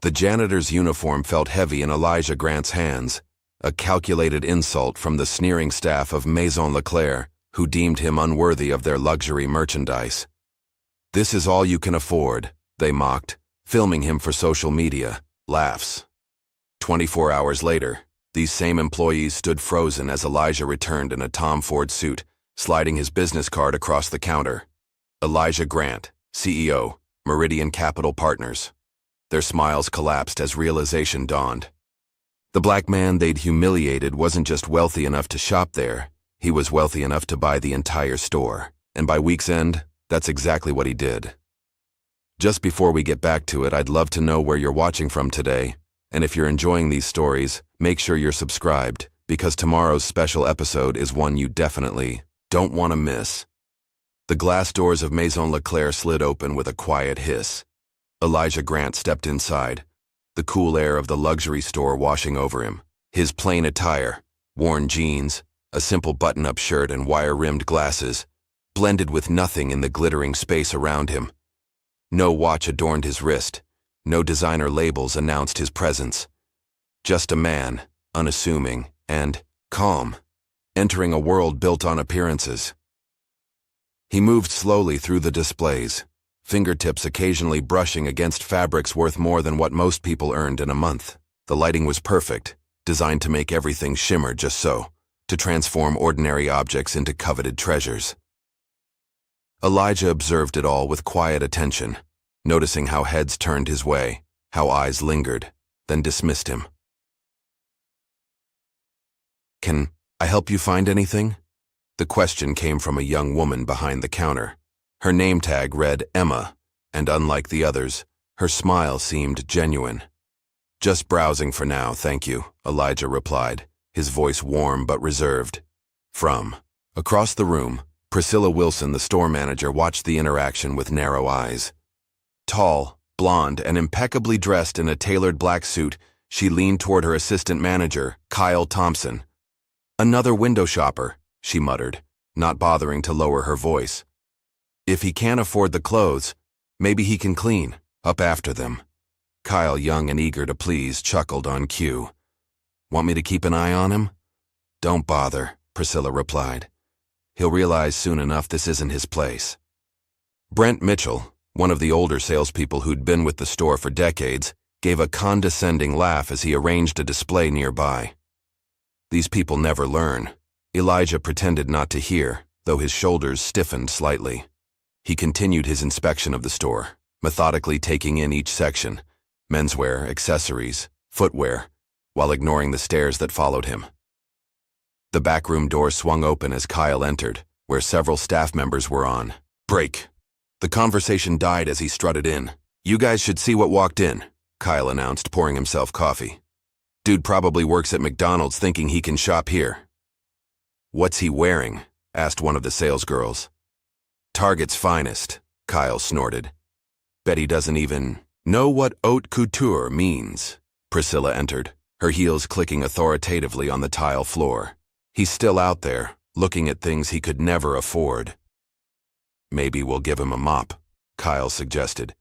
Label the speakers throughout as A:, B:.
A: The janitor's uniform felt heavy in Elijah Grant's hands, a calculated insult from the sneering staff of Maison Leclerc, who deemed him unworthy of their luxury merchandise. "This is all you can afford," they mocked, filming him for social media. Laughs. 24 hours later, these same employees stood frozen as Elijah returned in a Tom Ford suit, sliding his business card across the counter. Elijah Grant, CEO, Meridian Capital Partners. Their smiles collapsed as realization dawned. The black man they'd humiliated wasn't just wealthy enough to shop there, he was wealthy enough to buy the entire store. And by week's end, that's exactly what he did. Just before we get back to it, I'd love to know where you're watching from today. And if you're enjoying these stories, make sure you're subscribed, because tomorrow's special episode is one you definitely don't want to miss. The glass doors of Maison Leclerc slid open with a quiet hiss. Elijah Grant stepped inside, the cool air of the luxury store washing over him. His plain attire, worn jeans, a simple button-up shirt and wire-rimmed glasses, blended with nothing in the glittering space around him. No watch adorned his wrist, no designer labels announced his presence. Just a man, unassuming and calm, entering a world built on appearances. He moved slowly through the displays, fingertips occasionally brushing against fabrics worth more than what most people earned in a month. The lighting was perfect, designed to make everything shimmer just so, to transform ordinary objects into coveted treasures. Elijah observed it all with quiet attention, noticing how heads turned his way, how eyes lingered, then dismissed him. "Can I help you find anything?" The question came from a young woman behind the counter. Her name tag read Emma, and unlike the others, her smile seemed genuine. "Just browsing for now, thank you," Elijah replied, his voice warm but reserved. From across the room, Priscilla Wilson, the store manager, watched the interaction with narrow eyes. Tall, blonde, and impeccably dressed in a tailored black suit, she leaned toward her assistant manager, Kyle Thompson. "Another window shopper," she muttered, not bothering to lower her voice. "If he can't afford the clothes, maybe he can clean up after them." Kyle, young and eager to please, chuckled on cue. "Want me to keep an eye on him?" "Don't bother," Priscilla replied. "He'll realize soon enough this isn't his place." Brent Mitchell, one of the older salespeople who'd been with the store for decades, gave a condescending laugh as he arranged a display nearby. "These people never learn." Elijah pretended not to hear, though his shoulders stiffened slightly. He continued his inspection of the store, methodically taking in each section, menswear, accessories, footwear, while ignoring the stares that followed him. The backroom door swung open as Kyle entered, where several staff members were on break. The conversation died as he strutted in. "You guys should see what walked in," Kyle announced, pouring himself coffee. "Dude probably works at McDonald's thinking he can shop here." "What's he wearing?" asked one of the sales girls. "Target's finest," Kyle snorted. "Bet he doesn't even know what haute couture means." Priscilla entered, her heels clicking authoritatively on the tile floor. "He's still out there, looking at things he could never afford." "Maybe we'll give him a mop," Kyle suggested,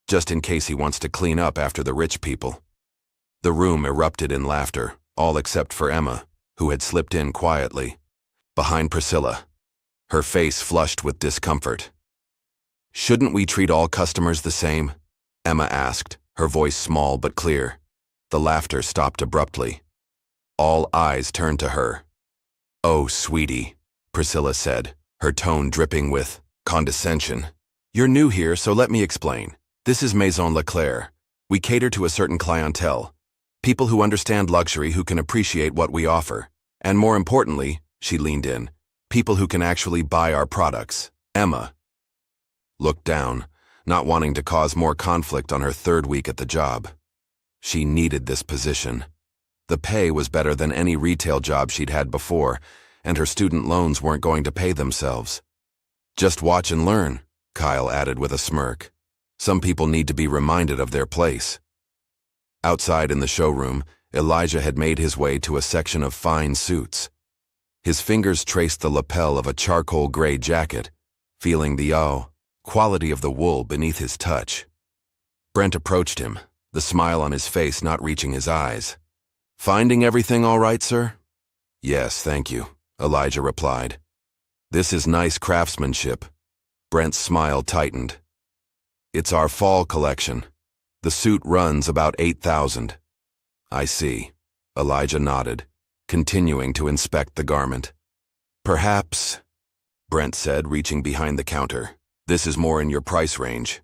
A: "just in case he wants to clean up after the rich people." The room erupted in laughter, all except for Emma, who had slipped in quietly, behind Priscilla, her face flushed with discomfort. "Shouldn't we treat all customers the same?" Emma asked, her voice small but clear. The laughter stopped abruptly. All eyes turned to her. "Oh, sweetie," Priscilla said, her tone dripping with condescension. "You're new here, so let me explain. This is Maison Leclerc. We cater to a certain clientele, people who understand luxury, who can appreciate what we offer. And more importantly," she leaned in, "people who can actually buy our products." Emma looked down, not wanting to cause more conflict on her third week at the job. She needed this position. The pay was better than any retail job she'd had before, and her student loans weren't going to pay themselves. "Just watch and learn," Kyle added with a smirk. "Some people need to be reminded of their place." Outside in the showroom, Elijah had made his way to a section of fine suits. His fingers traced the lapel of a charcoal gray jacket, feeling the quality of the wool beneath his touch. Brent approached him, the smile on his face not reaching his eyes. "Finding everything all right, sir?" "Yes, thank you," Elijah replied. "This is nice craftsmanship." Brent's smile tightened. "It's our fall collection. The suit runs about 8,000. "I see." Elijah nodded, continuing to inspect the garment. "Perhaps," Brent said, reaching behind the counter, "this is more in your price range."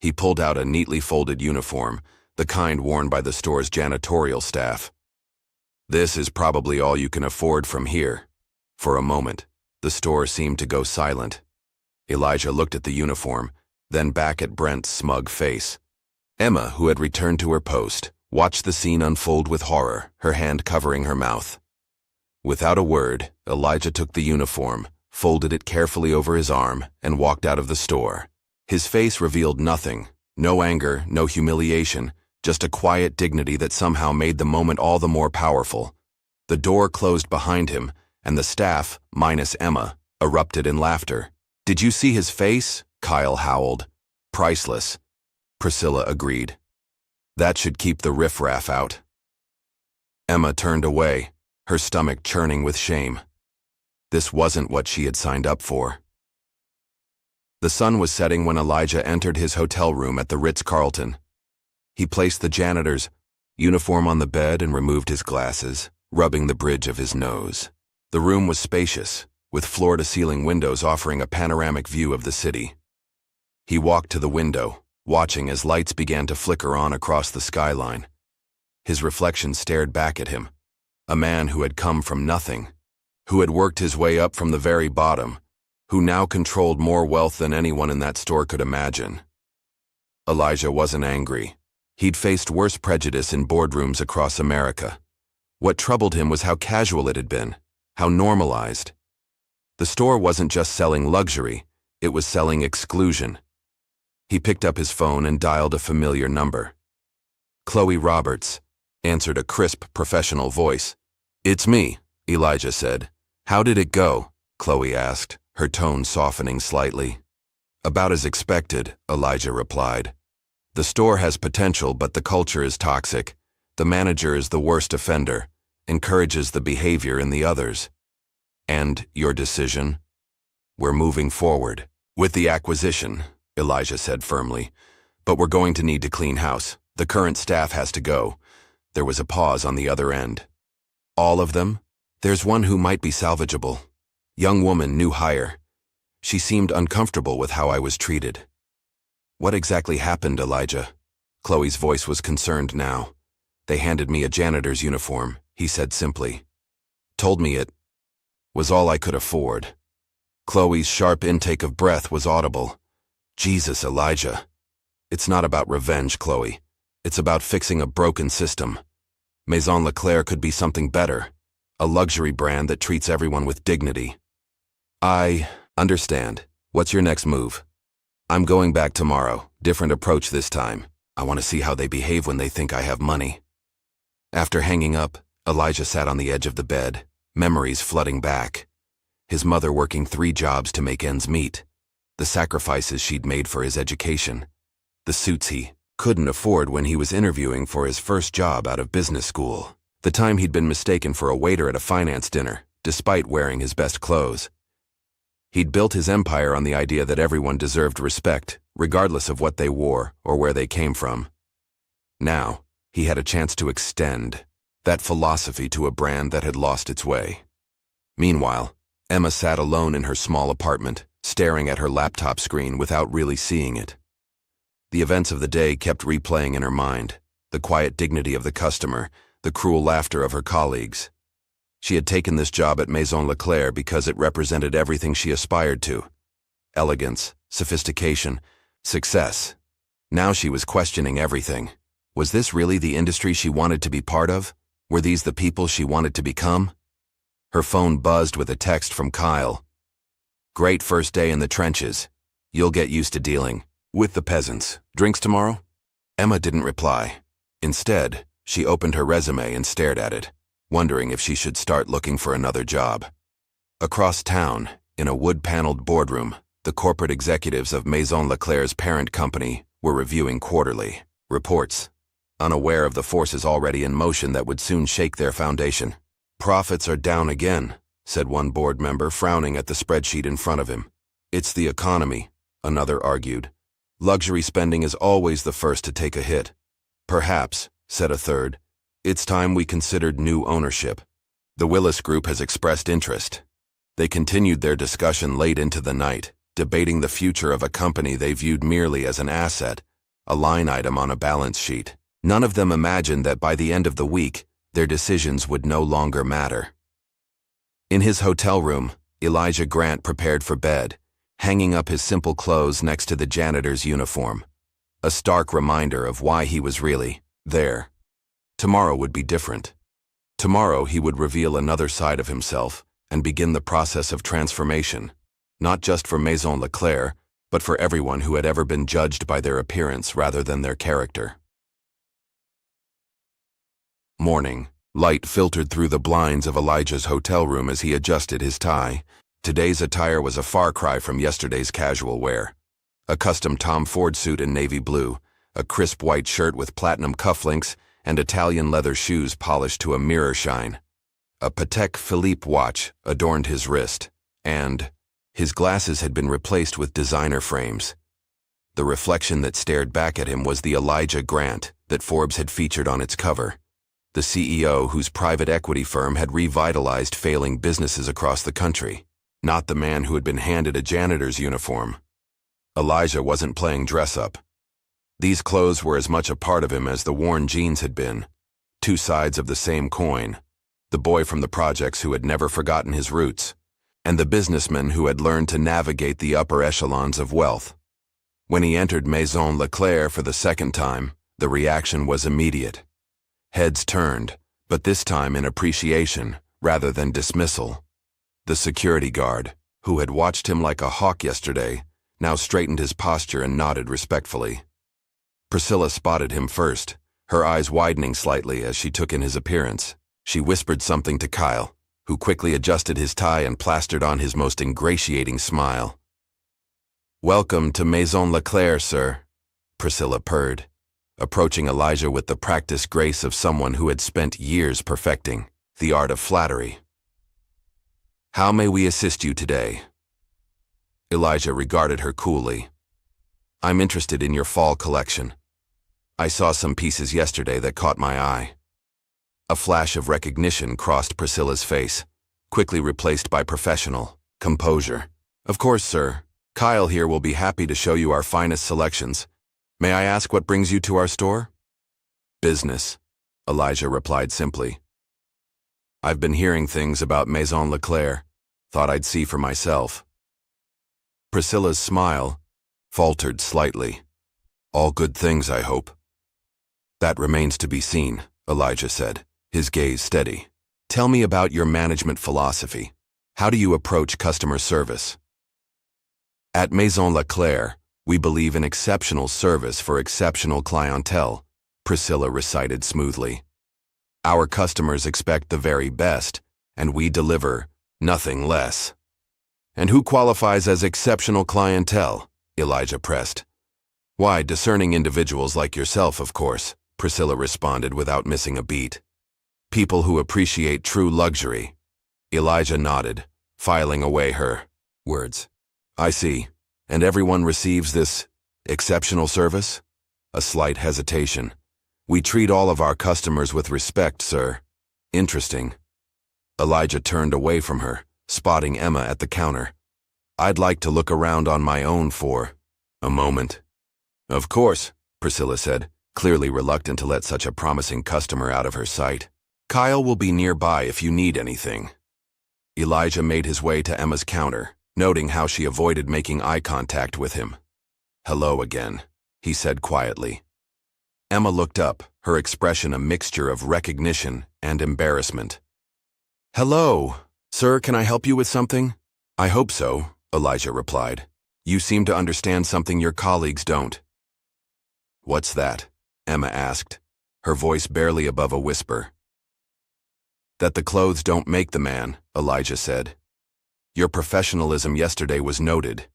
A: He pulled out a neatly folded uniform, the kind worn by the store's janitorial staff. "This is probably all you can afford from here." For a moment, the store seemed to go silent. Elijah looked at the uniform, then back at Brent's smug face. Emma, who had returned to her post, watched the scene unfold with horror, her hand covering her mouth. Without a word, Elijah took the uniform, folded it carefully over his arm, and walked out of the store. His face revealed nothing, no anger, no humiliation, just a quiet dignity that somehow made the moment all the more powerful. The door closed behind him, and the staff, minus Emma, erupted in laughter. "Did you see his face?" Kyle howled. "Priceless." Priscilla agreed. "That should keep the riffraff out." Emma turned away, her stomach churning with shame. This wasn't what she had signed up for. The sun was setting when Elijah entered his hotel room at the Ritz-Carlton. He placed the janitor's uniform on the bed and removed his glasses, rubbing the bridge of his nose. The room was spacious, with floor-to-ceiling windows offering a panoramic view of the city. He walked to the window, watching as lights began to flicker on across the skyline. His reflection stared back at him, a man who had come from nothing, who had worked his way up from the very bottom, who now controlled more wealth than anyone in that store could imagine. Elijah wasn't angry. He'd faced worse prejudice in boardrooms across America. What troubled him was how casual it had been, how normalized. The store wasn't just selling luxury, it was selling exclusion. He picked up his phone and dialed a familiar number. "Chloe Roberts," answered a crisp, professional voice. "It's me," Elijah said. "How did it go?" Chloe asked, her tone softening slightly. "About as expected," Elijah replied. "The store has potential, but the culture is toxic. The manager is the worst offender, encourages the behavior in the others." "And your decision?" "We're moving forward with the acquisition," Elijah said firmly. "But we're going to need to clean house. The current staff has to go." There was a pause on the other end. "All of them?" "There's one who might be salvageable. Young woman, new hire. She seemed uncomfortable with how I was treated." "What exactly happened, Elijah?" Chloe's voice was concerned now. "They handed me a janitor's uniform," he said simply. "Told me it was all I could afford." Chloe's sharp intake of breath was audible. "Jesus, Elijah. It's not about revenge, Chloe. It's about fixing a broken system. Maison Leclerc could be something better, a luxury brand that treats everyone with dignity." "I understand. What's your next move?" "I'm going back tomorrow. Different approach this time. I want to see how they behave when they think I have money." After hanging up, Elijah sat on the edge of the bed, memories flooding back. His mother working 3 jobs to make ends meet. The sacrifices she'd made for his education. The suits he couldn't afford when he was interviewing for his first job out of business school. The time he'd been mistaken for a waiter at a finance dinner, despite wearing his best clothes. He'd built his empire on the idea that everyone deserved respect, regardless of what they wore or where they came from. Now, he had a chance to extend that philosophy to a brand that had lost its way. Meanwhile, Emma sat alone in her small apartment, staring at her laptop screen without really seeing it. The events of the day kept replaying in her mind, the quiet dignity of the customer, the cruel laughter of her colleagues. She had taken this job at Maison Leclerc because it represented everything she aspired to. Elegance, sophistication, success. Now she was questioning everything. Was this really the industry she wanted to be part of? Were these the people she wanted to become? Her phone buzzed with a text from Kyle. "Great first day in the trenches. You'll get used to dealing with the peasants. Drinks tomorrow?" Emma didn't reply. Instead, she opened her resume and stared at it, wondering if she should start looking for another job. Across town, in a wood-paneled boardroom, the corporate executives of Maison Leclerc's parent company were reviewing quarterly. Reports, unaware of the forces already in motion that would soon shake their foundation. Profits are down again, said one board member, frowning at the spreadsheet in front of him. It's the economy, another argued. Luxury spending is always the first to take a hit. Perhaps, said a third, it's time we considered new ownership. The Willis Group has expressed interest. They continued their discussion late into the night, debating the future of a company they viewed merely as an asset, a line item on a balance sheet. None of them imagined that by the end of the week, their decisions would no longer matter. In his hotel room, Elijah Grant prepared for bed, hanging up his simple clothes next to the janitor's uniform. A stark reminder of why he was really there. Tomorrow would be different. Tomorrow he would reveal another side of himself and begin the process of transformation, not just for Maison Leclerc, but for everyone who had ever been judged by their appearance rather than their character. Morning. Light filtered through the blinds of Elijah's hotel room as he adjusted his tie. Today's attire was a far cry from yesterday's casual wear. A custom Tom Ford suit in navy blue, a crisp white shirt with platinum cufflinks, and Italian leather shoes polished to a mirror shine. A Patek Philippe watch adorned his wrist, and his glasses had been replaced with designer frames. The reflection that stared back at him was the Elijah Grant that Forbes had featured on its cover, the CEO whose private equity firm had revitalized failing businesses across the country, not the man who had been handed a janitor's uniform. Elijah wasn't playing dress-up. These clothes were as much a part of him as the worn jeans had been, two sides of the same coin, the boy from the projects who had never forgotten his roots, and the businessman who had learned to navigate the upper echelons of wealth. When he entered Maison Leclerc for the second time, the reaction was immediate. Heads turned, but this time in appreciation rather than dismissal. The security guard, who had watched him like a hawk yesterday, now straightened his posture and nodded respectfully. Priscilla spotted him first, her eyes widening slightly as she took in his appearance. She whispered something to Kyle, who quickly adjusted his tie and plastered on his most ingratiating smile. "Welcome to Maison Leclerc, sir," Priscilla purred, approaching Elijah with the practiced grace of someone who had spent years perfecting the art of flattery. "How may we assist you today?" Elijah regarded her coolly. "I'm interested in your fall collection. I saw some pieces yesterday that caught my eye." A flash of recognition crossed Priscilla's face, quickly replaced by professional composure. "Of course, sir. Kyle here will be happy to show you our finest selections. May I ask what brings you to our store?" "Business," Elijah replied simply. "I've been hearing things about Maison Leclerc. Thought I'd see for myself." Priscilla's smile faltered slightly. "All good things, I hope." "That remains to be seen," Elijah said, his gaze steady. "Tell me about your management philosophy. How do you approach customer service?" "At Maison Leclerc, we believe in exceptional service for exceptional clientele," Priscilla recited smoothly. "Our customers expect the very best, and we deliver nothing less." "And who qualifies as exceptional clientele?" Elijah pressed. "Why, discerning individuals like yourself, of course," Priscilla responded without missing a beat. "People who appreciate true luxury." Elijah nodded, filing away her words. "I see. And everyone receives this exceptional service?" A slight hesitation. "We treat all of our customers with respect, sir." "Interesting." Elijah turned away from her, spotting Emma at the counter. "I'd like to look around on my own for a moment." "Of course," Priscilla said, clearly reluctant to let such a promising customer out of her sight. "Kyle will be nearby if you need anything." Elijah made his way to Emma's counter, noting how she avoided making eye contact with him. "Hello again," he said quietly. Emma looked up, her expression a mixture of recognition and embarrassment. "Hello. Sir, can I help you with something?" "I hope so," Elijah replied. "You seem to understand something your colleagues don't." "What's that?" Emma asked, her voice barely above a whisper. "That the clothes don't make the man," Elijah said. "Your professionalism yesterday was noted.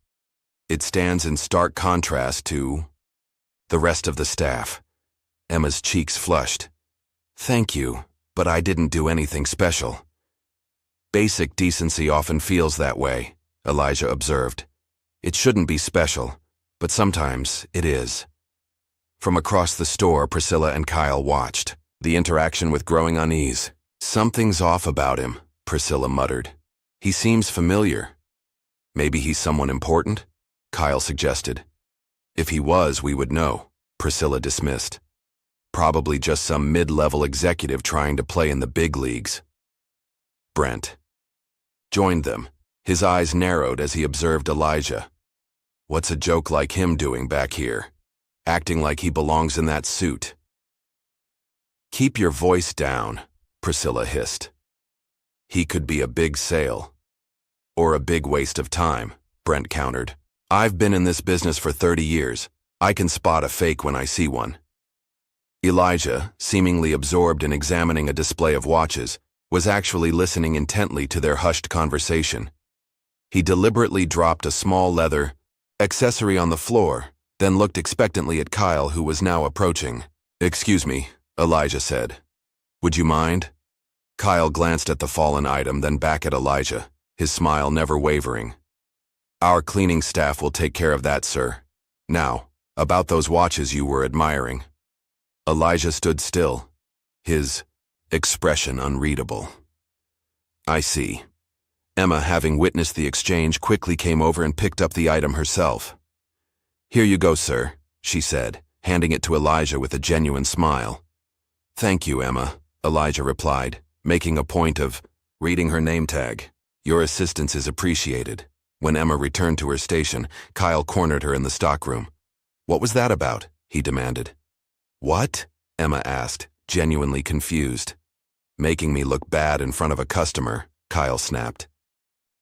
A: It stands in stark contrast to the rest of the staff. Emma's cheeks flushed. "Thank you, but I didn't do anything special." "Basic decency often feels that way," Elijah observed. "It shouldn't be special, but sometimes it is." From across the store, Priscilla and Kyle watched, the interaction with growing unease. "Something's off about him," Priscilla muttered. "He seems familiar." "Maybe he's someone important?" Kyle suggested. "If he was, we would know," Priscilla dismissed. "Probably just some mid-level executive trying to play in the big leagues." Brent joined them. His eyes narrowed as he observed Elijah. "What's a joke like him doing back here? Acting like he belongs in that suit." "Keep your voice down," Priscilla hissed. "He could be a big sale." "Or a big waste of time," Brent countered. "I've been in this business for 30 years. I can spot a fake when I see one." Elijah, seemingly absorbed in examining a display of watches, was actually listening intently to their hushed conversation. He deliberately dropped a small leather accessory on the floor, then looked expectantly at Kyle, who was now approaching. "Excuse me," Elijah said. "Would you mind?" Kyle glanced at the fallen item, then back at Elijah, his smile never wavering. "Our cleaning staff will take care of that, sir. Now, about those watches you were admiring." Elijah stood still, his expression unreadable. "I see." Emma, having witnessed the exchange, quickly came over and picked up the item herself. "Here you go, sir," she said, handing it to Elijah with a genuine smile. "Thank you, Emma," Elijah replied, making a point of reading her name tag. "Your assistance is appreciated." When Emma returned to her station, Kyle cornered her in the stockroom. "What was that about?" he demanded. "What?" Emma asked, genuinely confused. "Making me look bad in front of a customer," Kyle snapped.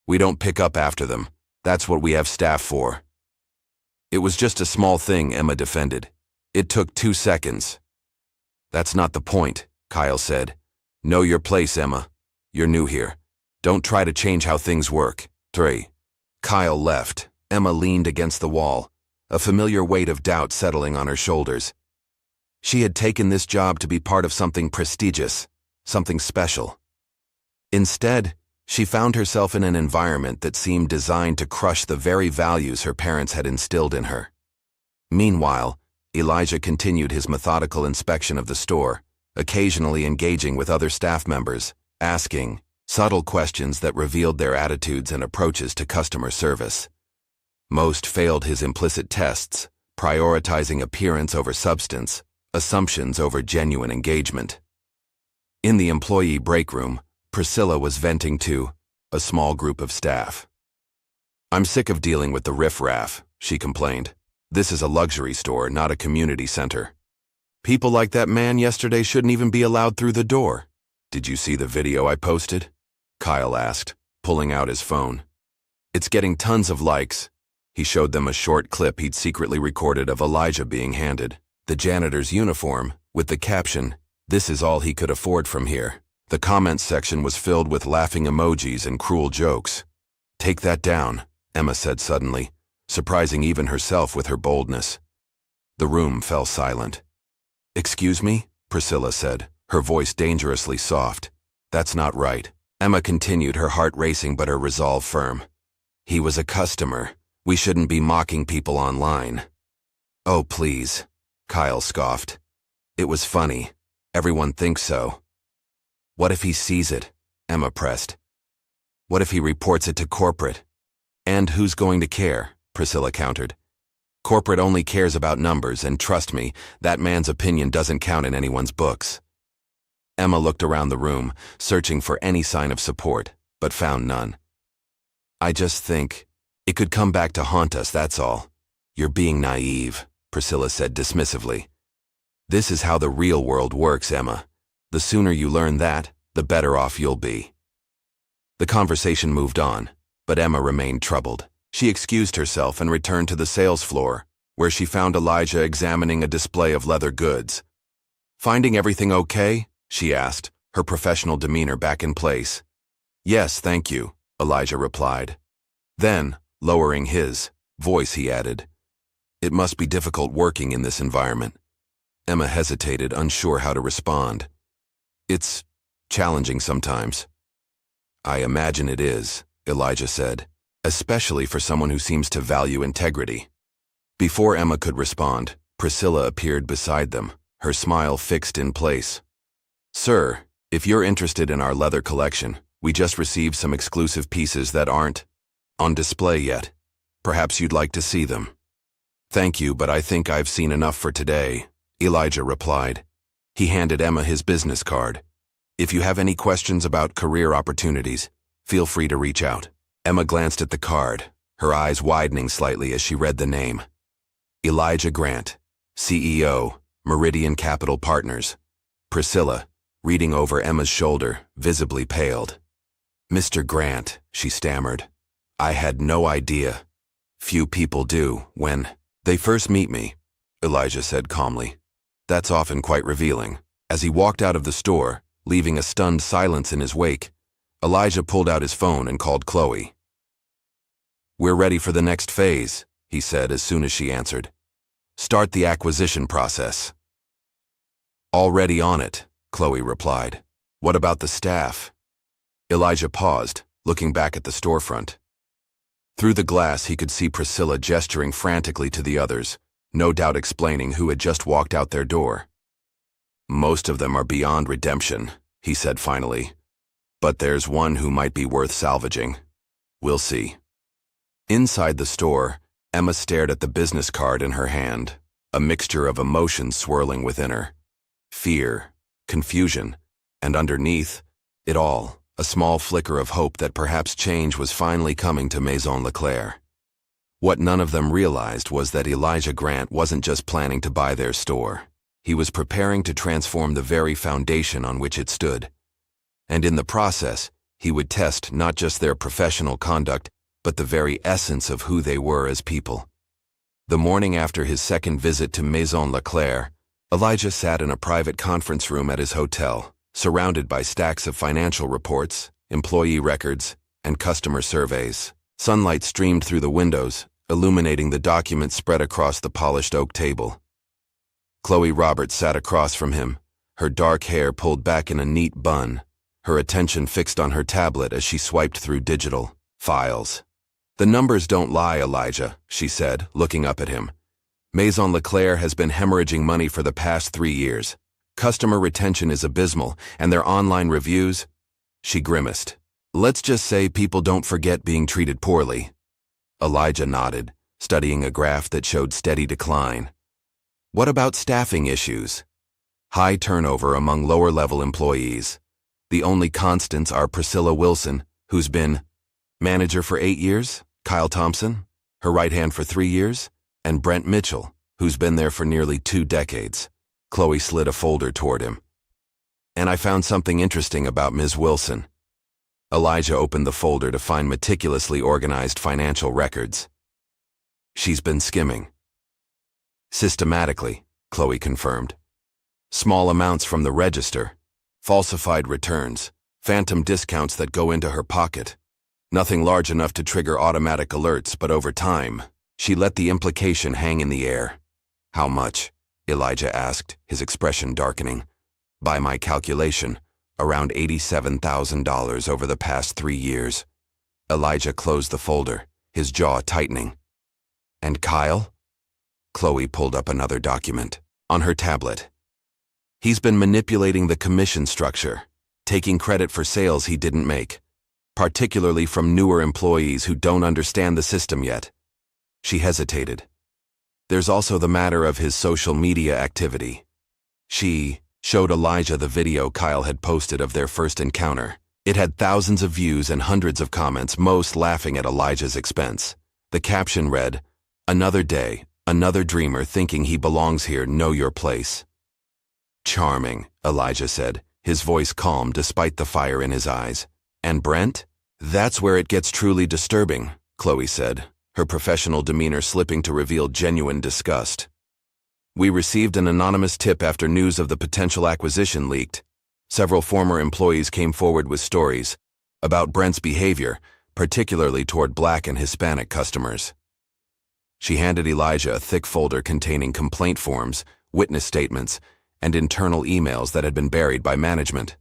A: "We don't pick up after them. That's what we have staff for." "It was just a small thing," Emma defended. "It took 2 seconds." "That's not the point," Kyle said. "Know your place, Emma. You're new here. Don't try to change how things work." 3. Kyle left. Emma leaned against the wall, a familiar weight of doubt settling on her shoulders. She had taken this job to be part of something prestigious, something special. Instead, she found herself in an environment that seemed designed to crush the very values her parents had instilled in her. Meanwhile, Elijah continued his methodical inspection of the store, occasionally engaging with other staff members, asking subtle questions that revealed their attitudes and approaches to customer service. Most failed his implicit tests, prioritizing appearance over substance, assumptions over genuine engagement. In the employee break room, Priscilla was venting to a small group of staff. "I'm sick of dealing with the riffraff," she complained. "This is a luxury store, not a community center. People like that man yesterday shouldn't even be allowed through the door." "Did you see the video I posted?" Kyle asked, pulling out his phone. "It's getting tons of likes." He showed them a short clip he'd secretly recorded of Elijah being handed the janitor's uniform, with the caption, "This is all he could afford from here." The comments section was filled with laughing emojis and cruel jokes. "Take that down," Emma said suddenly, surprising even herself with her boldness. The room fell silent. "Excuse me?" Priscilla said, her voice dangerously soft. "That's not right." Emma continued, her heart racing but her resolve firm. "He was a customer. We shouldn't be mocking people online." "Oh, please," Kyle scoffed. "It was funny. Everyone thinks so." "What if he sees it?" Emma pressed. "What if he reports it to corporate?" "And who's going to care?" Priscilla countered. "Corporate only cares about numbers, and trust me, that man's opinion doesn't count in anyone's books." Emma looked around the room, searching for any sign of support, but found none. "I just think it could come back to haunt us, that's all." "You're being naive," Priscilla said dismissively. "This is how the real world works, Emma. The sooner you learn that, the better off you'll be." The conversation moved on, but Emma remained troubled. She excused herself and returned to the sales floor, where she found Elijah examining a display of leather goods. "Finding everything okay?" she asked, her professional demeanor back in place. "Yes, thank you," Elijah replied. Then, lowering his voice, he added, "It must be difficult working in this environment." Emma hesitated, unsure how to respond. It's challenging sometimes. I imagine it is, Elijah said, especially for someone who seems to value integrity. Before Emma could respond, Priscilla appeared beside them, her smile fixed in place. Sir, if you're interested in our leather collection, we just received some exclusive pieces that aren't on display yet. Perhaps you'd like to see them. Thank you, but I think I've seen enough for today, Elijah replied. He handed Emma his business card. If you have any questions about career opportunities, feel free to reach out. Emma glanced at the card, her eyes widening slightly as she read the name. Elijah Grant, CEO, Meridian Capital Partners. Priscilla, reading over Emma's shoulder, visibly paled. Mr. Grant, she stammered. I had no idea. Few people do when they first meet me, Elijah said calmly. That's often quite revealing. As he walked out of the store, leaving a stunned silence in his wake, Elijah pulled out his phone and called Chloe. We're ready for the next phase, he said as soon as she answered. Start the acquisition process. Already on it, Chloe replied. What about the staff? Elijah paused, looking back at the storefront. Through the glass, he could see Priscilla gesturing frantically to the others, no doubt explaining who had just walked out their door. Most of them are beyond redemption, he said finally. But there's one who might be worth salvaging. We'll see. Inside the store, Emma stared at the business card in her hand, a mixture of emotions swirling within her. Fear, confusion, and underneath it all, a small flicker of hope that perhaps change was finally coming to Maison Leclerc. What none of them realized was that Elijah Grant wasn't just planning to buy their store. He was preparing to transform the very foundation on which it stood. And in the process, he would test not just their professional conduct, but the very essence of who they were as people. The morning after his second visit to Maison Leclerc, Elijah sat in a private conference room at his hotel, surrounded by stacks of financial reports, employee records, and customer surveys. Sunlight streamed through the windows, illuminating the documents spread across the polished oak table. Chloe Roberts sat across from him, her dark hair pulled back in a neat bun, her attention fixed on her tablet as she swiped through digital files. The numbers don't lie, Elijah, she said, looking up at him. Maison Leclerc has been hemorrhaging money for the past 3 years. Customer retention is abysmal, and their online reviews? She grimaced. Let's just say people don't forget being treated poorly. Elijah nodded, studying a graph that showed steady decline. What about staffing issues? High turnover among lower-level employees. The only constants are Priscilla Wilson, who's been manager for 8 years, Kyle Thompson, her right hand for 3 years, and Brent Mitchell, who's been there for nearly 2 decades. Chloe slid a folder toward him. And I found something interesting about Ms. Wilson. Elijah opened the folder to find meticulously organized financial records. She's been skimming. Systematically, Chloe confirmed. Small amounts from the register, falsified returns, phantom discounts that go into her pocket. Nothing large enough to trigger automatic alerts, but over time, she let the implication hang in the air. How much? Elijah asked, his expression darkening. By my calculation, around $87,000 over the past 3 years. Elijah closed the folder, his jaw tightening. And Kyle? Chloe pulled up another document, on her tablet. He's been manipulating the commission structure, taking credit for sales he didn't make, particularly from newer employees who don't understand the system yet. She hesitated. There's also the matter of his social media activity. She showed Elijah the video Kyle had posted of their first encounter. It had thousands of views and hundreds of comments, most laughing at Elijah's expense. The caption read, "Another day, another dreamer thinking he belongs here, know your place." Charming, Elijah said, his voice calm despite the fire in his eyes. And Brent? That's where it gets truly disturbing, Chloe said, her professional demeanor slipping to reveal genuine disgust. We received an anonymous tip after news of the potential acquisition leaked. Several former employees came forward with stories about Brent's behavior, particularly toward Black and Hispanic customers. She handed Elijah a thick folder containing complaint forms, witness statements, and internal emails that had been buried by management.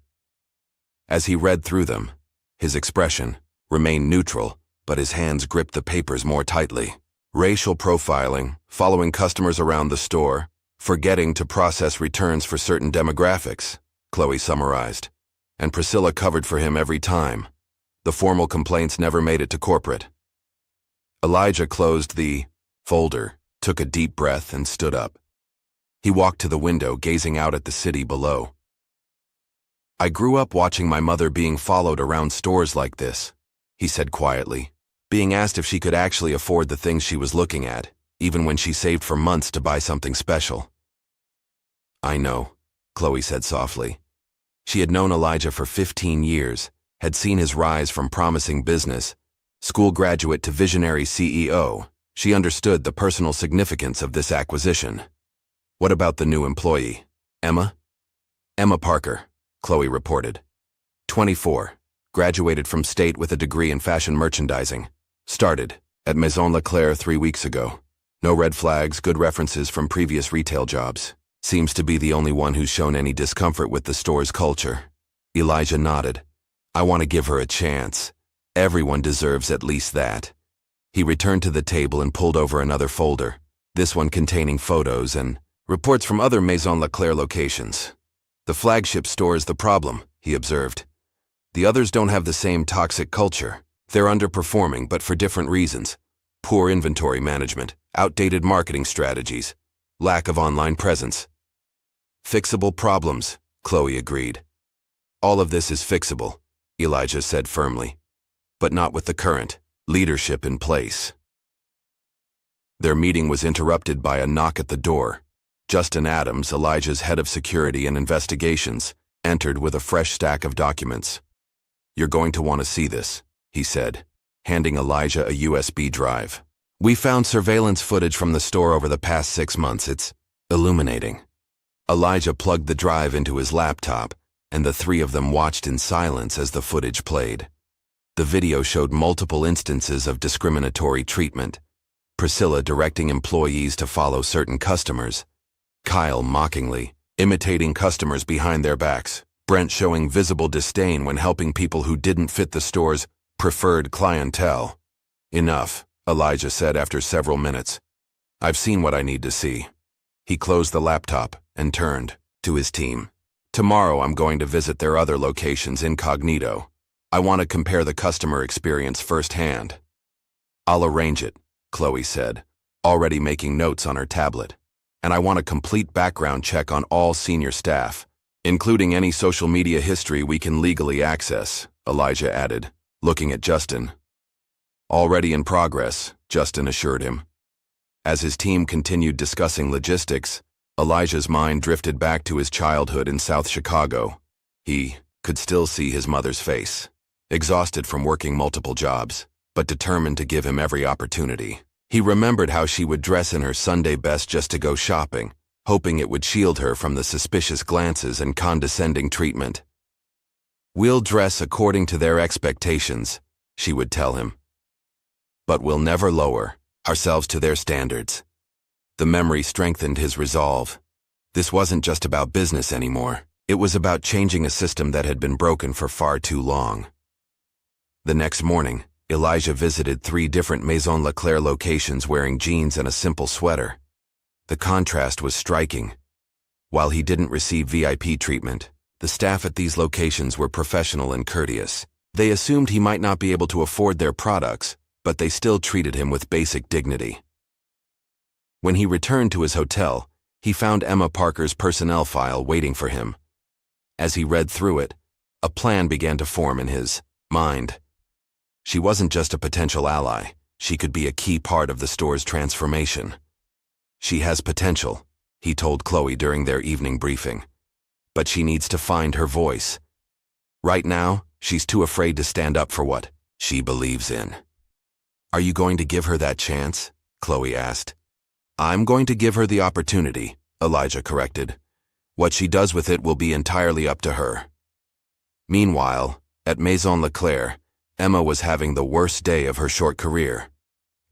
A: As he read through them, his expression remained neutral, but his hands gripped the papers more tightly. Racial profiling, following customers around the store, forgetting to process returns for certain demographics, Chloe summarized. And Priscilla covered for him every time. The formal complaints never made it to corporate. Elijah closed the folder, took a deep breath, and stood up. He walked to the window, gazing out at the city below. "I grew up watching my mother being followed around stores like this," he said quietly, being asked if she could actually afford the things she was looking at, even when she saved for months to buy something special. "I know," Chloe said softly. She had known Elijah for 15 years, had seen his rise from promising business, school graduate to visionary CEO. She understood the personal significance of this acquisition. "What about the new employee? Emma?" "Emma Parker," Chloe reported. 24, graduated from state with a degree in fashion merchandising. Started at Maison Leclerc 3 weeks ago. No red flags, good references from previous retail jobs. Seems to be the only one who's shown any discomfort with the store's culture. Elijah nodded. "I want to give her a chance. Everyone deserves at least that." He returned to the table and pulled over another folder, this one containing photos and reports from other Maison Leclerc locations. "The flagship store is the problem," he observed. "The others don't have the same toxic culture. They're underperforming, but for different reasons. Poor inventory management, outdated marketing strategies, lack of online presence." "Fixable problems," Chloe agreed. "All of this is fixable," Elijah said firmly, "but not with the current leadership in place." Their meeting was interrupted by a knock at the door. Justin Adams, Elijah's head of security and investigations, entered with a fresh stack of documents. "You're going to want to see this," he said, handing Elijah a USB drive. "We found surveillance footage from the store over the past 6 months. It's illuminating." Elijah plugged the drive into his laptop, and the three of them watched in silence as the footage played. The video showed multiple instances of discriminatory treatment. Priscilla directing employees to follow certain customers, Kyle mockingly imitating customers behind their backs, Brent showing visible disdain when helping people who didn't fit the store's preferred clientele. "Enough," Elijah said after several minutes. "I've seen what I need to see." He closed the laptop and turned to his team. "Tomorrow I'm going to visit their other locations incognito. I want to compare the customer experience firsthand." "I'll arrange it," Chloe said, already making notes on her tablet. "And I want a complete background check on all senior staff, including any social media history we can legally access," Elijah added, looking at Justin. "Already in progress," Justin assured him. As his team continued discussing logistics, Elijah's mind drifted back to his childhood in South Chicago. He could still see his mother's face, exhausted from working multiple jobs, but determined to give him every opportunity. He remembered how she would dress in her Sunday best just to go shopping, hoping it would shield her from the suspicious glances and condescending treatment. "We'll dress according to their expectations," she would tell him. "But we'll never lower ourselves to their standards." The memory strengthened his resolve. This wasn't just about business anymore. It was about changing a system that had been broken for far too long. The next morning, Elijah visited 3 different Maison Leclerc locations wearing jeans and a simple sweater. The contrast was striking. While he didn't receive VIP treatment, the staff at these locations were professional and courteous. They assumed he might not be able to afford their products, but they still treated him with basic dignity. When he returned to his hotel, he found Emma Parker's personnel file waiting for him. As he read through it, a plan began to form in his mind. She wasn't just a potential ally, she could be a key part of the store's transformation. "She has potential," he told Chloe during their evening briefing. "But she needs to find her voice. Right now, she's too afraid to stand up for what she believes in." "Are you going to give her that chance?" Chloe asked. "I'm going to give her the opportunity," Elijah corrected. "What she does with it will be entirely up to her." Meanwhile, at Maison Leclerc, Emma was having the worst day of her short career.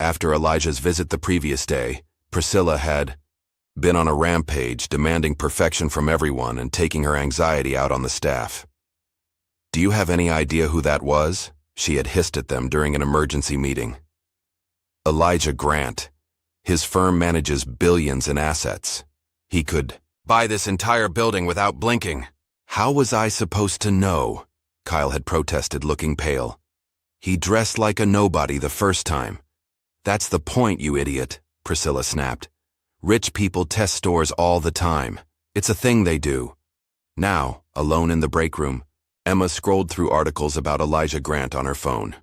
A: After Elijah's visit the previous day, Priscilla had Been on a rampage, demanding perfection from everyone and taking her anxiety out on the staff. Do you have any idea who that was? She had hissed at them during an emergency meeting. Elijah Grant. His firm manages billions in assets. He could buy this entire building without blinking. How was I supposed to know? Kyle had protested, looking pale. He dressed like a nobody the first time. That's the point, you idiot, Priscilla snapped. Rich people test stores all the time. It's a thing they do. Now, alone in the break room, Emma scrolled through articles about Elijah Grant on her phone.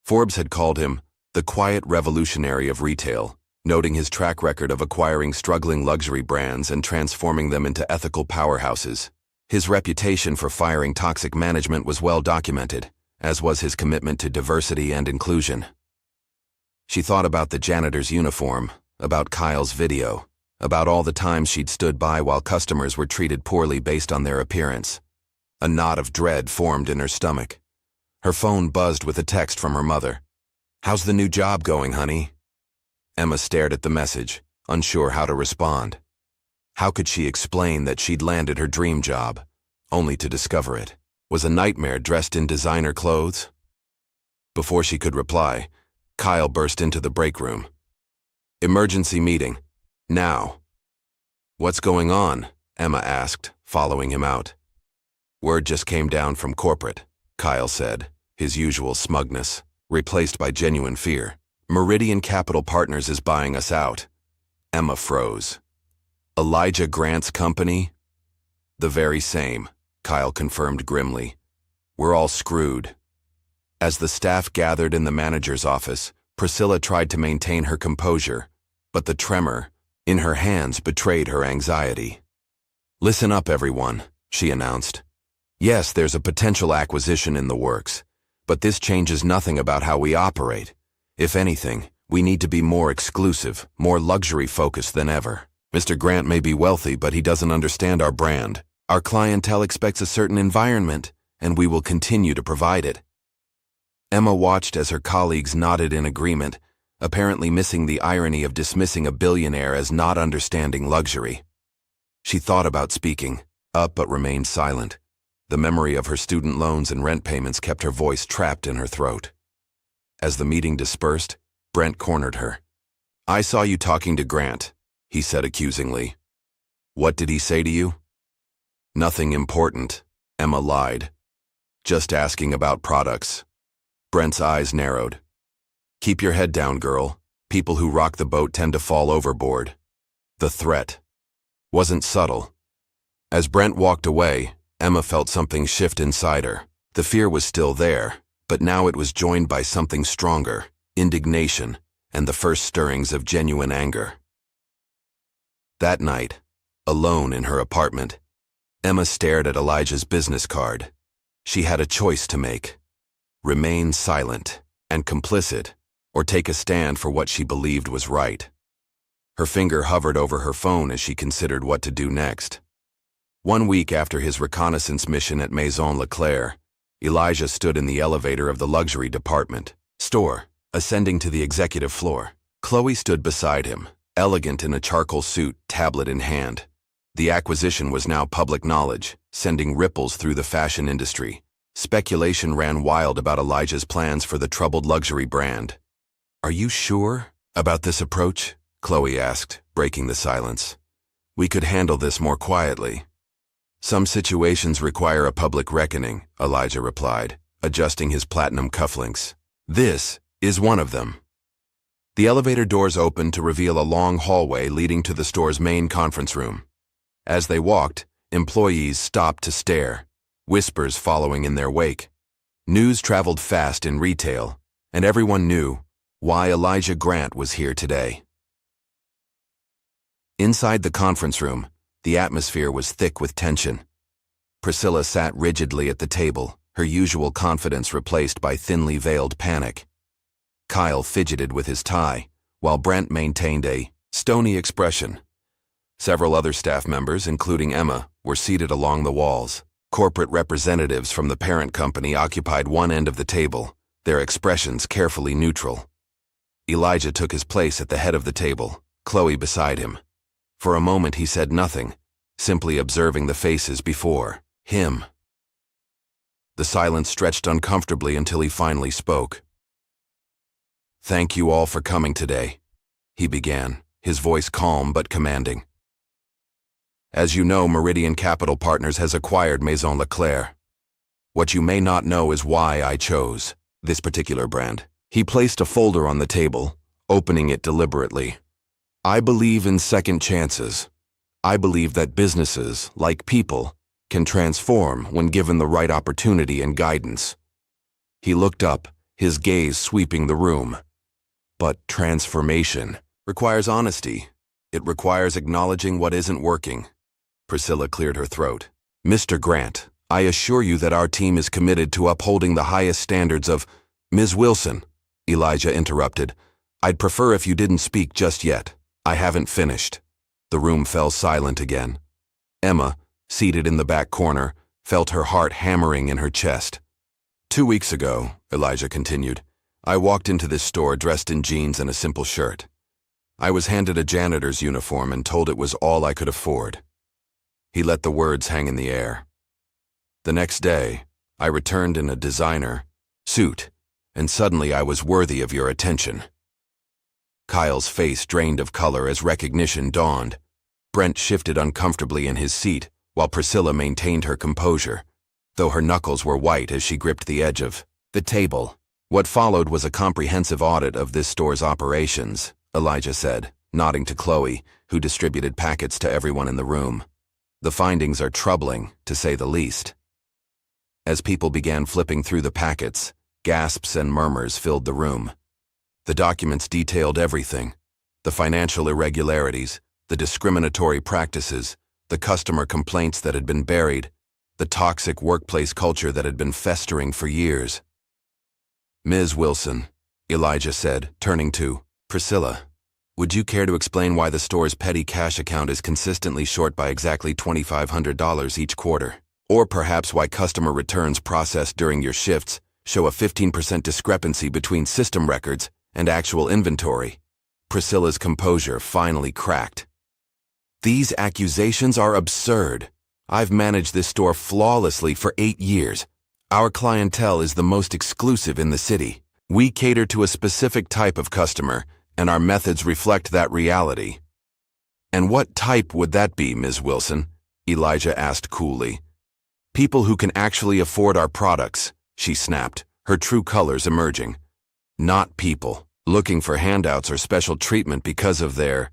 A: Forbes had called him the quiet revolutionary of retail, noting his track record of acquiring struggling luxury brands and transforming them into ethical powerhouses. His reputation for firing toxic management was well documented, as was his commitment to diversity and inclusion. She thought about the janitor's uniform, about Kyle's video, about all the times she'd stood by while customers were treated poorly based on their appearance. A knot of dread formed in her stomach. Her phone buzzed with a text from her mother. "How's the new job going, honey?" Emma stared at the message, unsure how to respond. How could she explain that she'd landed her dream job, only to discover it was a nightmare dressed in designer clothes? Before she could reply, Kyle burst into the break room. "Emergency meeting. Now." "What's going on?" Emma asked, following him out. "Word just came down from corporate," Kyle said, his usual smugness replaced by genuine fear. "Meridian Capital Partners is buying us out." Emma froze. "Elijah Grant's company?" "The very same," Kyle confirmed grimly. "We're all screwed." As the staff gathered in the manager's office, Priscilla tried to maintain her composure, but the tremor in her hands betrayed her anxiety. "Listen up, everyone," she announced. "Yes, there's a potential acquisition in the works, but this changes nothing about how we operate. If anything, we need to be more exclusive, more luxury-focused than ever. Mr. Grant may be wealthy, but he doesn't understand our brand. Our clientele expects a certain environment, and we will continue to provide it." Emma watched as her colleagues nodded in agreement, apparently missing the irony of dismissing a billionaire as not understanding luxury. She thought about speaking up but remained silent. The memory of her student loans and rent payments kept her voice trapped in her throat. As the meeting dispersed, Brent cornered her. "I saw you talking to Grant," he said accusingly. "What did he say to you?" "Nothing important," Emma lied. "Just asking about products." Brent's eyes narrowed. "Keep your head down, girl. People who rock the boat tend to fall overboard." The threat wasn't subtle. As Brent walked away, Emma felt something shift inside her. The fear was still there, but now it was joined by something stronger, indignation, and the first stirrings of genuine anger. That night, alone in her apartment, Emma stared at Elijah's business card. She had a choice to make: remain silent and complicit, or take a stand for what she believed was right. Her finger hovered over her phone as she considered what to do next. 1 week after his reconnaissance mission at Maison Leclerc, Elijah stood in the elevator of the luxury department store, ascending to the executive floor. Chloe stood beside him, elegant in a charcoal suit, tablet in hand. The acquisition was now public knowledge, sending ripples through the fashion industry. Speculation ran wild about Elijah's plans for the troubled luxury brand. "Are you sure about this approach?" Chloe asked, breaking the silence. "We could handle this more quietly." "Some situations require a public reckoning," Elijah replied, adjusting his platinum cufflinks. "This is one of them." The elevator doors opened to reveal a long hallway leading to the store's main conference room. As they walked, employees stopped to stare, whispers following in their wake. News traveled fast in retail, and everyone knew why Elijah Grant was here today. Inside the conference room, the atmosphere was thick with tension. Priscilla sat rigidly at the table, her usual confidence replaced by thinly veiled panic. Kyle fidgeted with his tie, while Brent maintained a stony expression. Several other staff members, including Emma, were seated along the walls. Corporate representatives from the parent company occupied one end of the table, their expressions carefully neutral. Elijah took his place at the head of the table, Chloe beside him. For a moment he said nothing, simply observing the faces before him. The silence stretched uncomfortably until he finally spoke. "Thank you all for coming today," he began, his voice calm but commanding. "As you know, Meridian Capital Partners has acquired Maison Leclerc. What you may not know is why I chose this particular brand." He placed a folder on the table, opening it deliberately. "I believe in second chances. I believe that businesses, like people, can transform when given the right opportunity and guidance." He looked up, his gaze sweeping the room. "But transformation requires honesty. It requires acknowledging what isn't working." Priscilla cleared her throat. "Mr. Grant, I assure you that our team is committed to upholding the highest standards of—" "Ms. Wilson," Elijah interrupted, "I'd prefer if you didn't speak just yet. I haven't finished." The room fell silent again. Emma, seated in the back corner, felt her heart hammering in her chest. "2 weeks ago," Elijah continued, "I walked into this store dressed in jeans and a simple shirt. I was handed a janitor's uniform and told it was all I could afford." He let the words hang in the air. "The next day, I returned in a designer suit, and suddenly I was worthy of your attention." Kyle's face drained of color as recognition dawned. Brent shifted uncomfortably in his seat, while Priscilla maintained her composure, though her knuckles were white as she gripped the edge of the table. "What followed was a comprehensive audit of this store's operations," Elijah said, nodding to Chloe, who distributed packets to everyone in the room. "The findings are troubling, to say the least." As people began flipping through the packets, gasps and murmurs filled the room. The documents detailed everything: the financial irregularities, the discriminatory practices, the customer complaints that had been buried, the toxic workplace culture that had been festering for years. "Ms. Wilson," Elijah said, turning to Priscilla, "would you care to explain why the store's petty cash account is consistently short by exactly $2,500 each quarter? Or perhaps why customer returns processed during your shifts show a 15% discrepancy between system records and actual inventory?" Priscilla's composure finally cracked. "These accusations are absurd. I've managed this store flawlessly for 8 years. Our clientele is the most exclusive in the city. We cater to a specific type of customer, and our methods reflect that reality." "And what type would that be, Ms. Wilson?" Elijah asked coolly. "People who can actually afford our products," she snapped, her true colors emerging. "Not people looking for handouts or special treatment because of their—"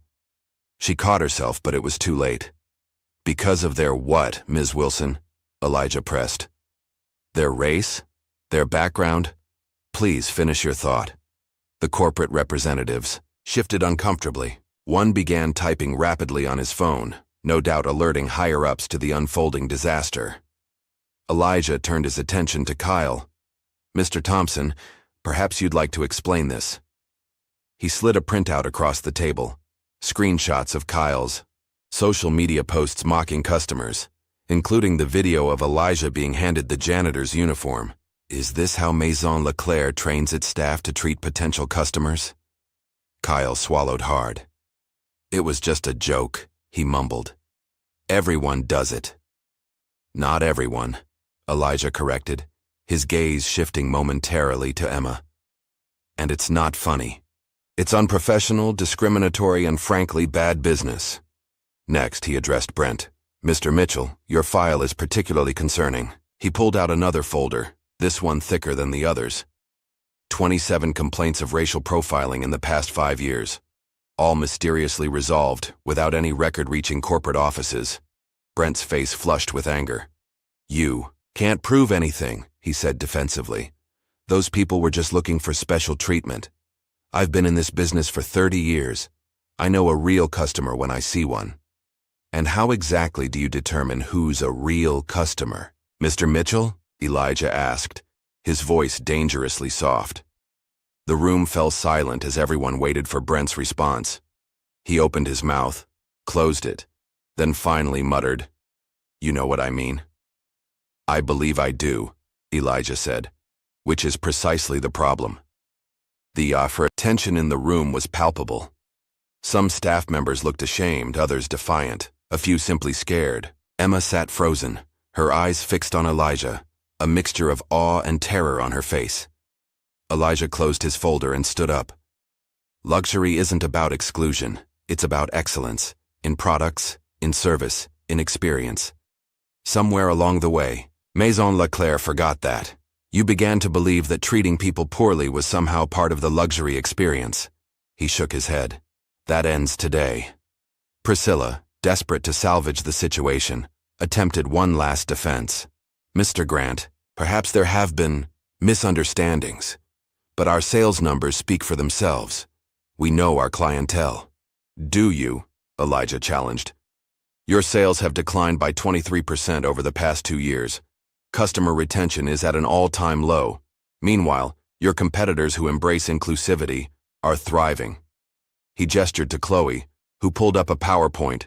A: She caught herself, but it was too late. "Because of their what, Ms. Wilson?" Elijah pressed. "Their race? Their background? Please finish your thought." The corporate representatives shifted uncomfortably. One began typing rapidly on his phone, no doubt alerting higher-ups to the unfolding disaster. Elijah turned his attention to Kyle. "Mr. Thompson, perhaps you'd like to explain this." He slid a printout across the table, screenshots of Kyle's social media posts mocking customers, including the video of Elijah being handed the janitor's uniform. "Is this how Maison Leclerc trains its staff to treat potential customers?" Kyle swallowed hard. "It was just a joke," he mumbled. "Everyone does it." "Not everyone," Elijah corrected, his gaze shifting momentarily to Emma. "And it's not funny. It's unprofessional, discriminatory, and frankly bad business." Next, he addressed Brent. "Mr. Mitchell, your file is particularly concerning." He pulled out another folder, this one thicker than the others. 27 complaints of racial profiling in the past 5 years, all mysteriously resolved without any record reaching corporate offices. Brent's face flushed with anger. "You can't prove anything," he said defensively. "Those people were just looking for special treatment. I've been in this business for 30 years. I know a real customer when I see one." "And how exactly do you determine who's a real customer, Mr. Mitchell?" Elijah asked, his voice dangerously soft. The room fell silent as everyone waited for Brent's response. He opened his mouth, closed it, then finally muttered, "You know what I mean." "I believe I do," Elijah said, "which is precisely the problem." The tension in the room was palpable. Some staff members looked ashamed, others defiant, a few simply scared. Emma sat frozen, her eyes fixed on Elijah, a mixture of awe and terror on her face. Elijah closed his folder and stood up. Luxury isn't about exclusion, it's about excellence, in products, in service, in experience. Somewhere along the way, Maison Leclerc forgot that. You began to believe that treating people poorly was somehow part of the luxury experience. He shook his head. That ends today. Priscilla, desperate to salvage the situation, attempted one last defense. Mr. Grant, perhaps there have been misunderstandings, but our sales numbers speak for themselves. We know our clientele. Do you? Elijah challenged. Your sales have declined by 23% over the past 2 years. Customer retention is at an all-time low. Meanwhile, your competitors who embrace inclusivity are thriving. He gestured to Chloe, who pulled up a PowerPoint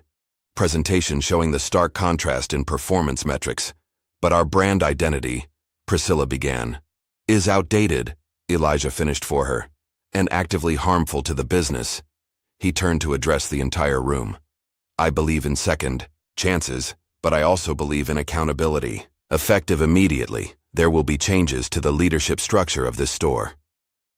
A: presentation showing the stark contrast in performance metrics. But our brand identity, Priscilla began, is outdated, Elijah finished for her, and actively harmful to the business. He turned to address the entire room. I believe in second chances, but I also believe in accountability. Effective immediately, there will be changes to the leadership structure of this store.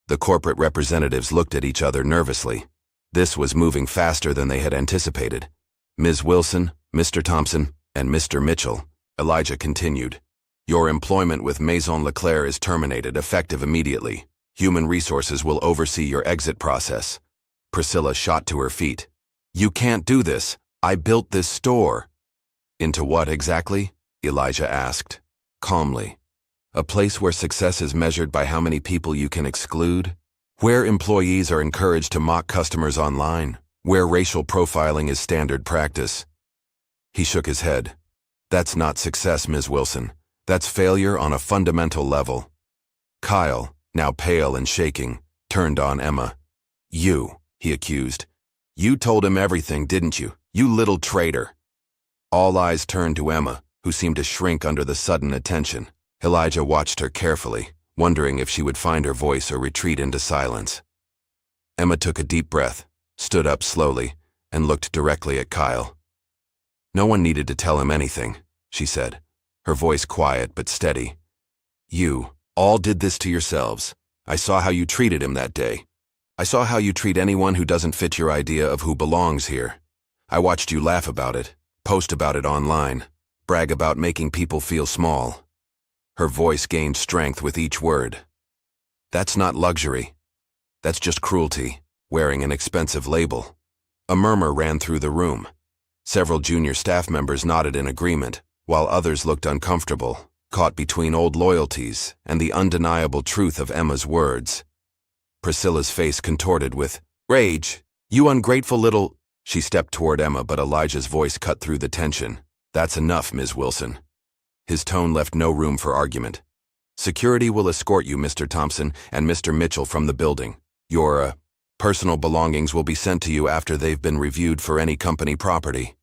A: The corporate representatives looked at each other nervously. This was moving faster than they had anticipated. Ms. Wilson, Mr. Thompson, and Mr. Mitchell, Elijah continued. Your employment with Maison Leclerc is terminated effective immediately. Human Resources will oversee your exit process. Priscilla shot to her feet. You can't do this. I built this store. Into what exactly? Elijah asked, calmly. A place where success is measured by how many people you can exclude? Where employees are encouraged to mock customers online? Where racial profiling is standard practice? He shook his head. That's not success, Ms. Wilson. That's failure on a fundamental level. Kyle, now pale and shaking, turned on Emma. You, he accused. You told him everything, didn't you? You little traitor. All eyes turned to Emma, who seemed to shrink under the sudden attention. Elijah watched her carefully, wondering if she would find her voice or retreat into silence. Emma took a deep breath, stood up slowly, and looked directly at Kyle. No one needed to tell him anything, she said, her voice quiet but steady. You all did this to yourselves. I saw how you treated him that day. I saw how you treat anyone who doesn't fit your idea of who belongs here. I watched you laugh about it, post about it online, brag about making people feel small. Her voice gained strength with each word. That's not luxury. That's just cruelty, wearing an expensive label. A murmur ran through the room. Several junior staff members nodded in agreement, while others looked uncomfortable, caught between old loyalties and the undeniable truth of Emma's words. Priscilla's face contorted with rage. You ungrateful little... She stepped toward Emma, but Elijah's voice cut through the tension. That's enough, Ms. Wilson. His tone left no room for argument. Security will escort you, Mr. Thompson and Mr. Mitchell, from the building. Your, personal belongings will be sent to you after they've been reviewed for any company property.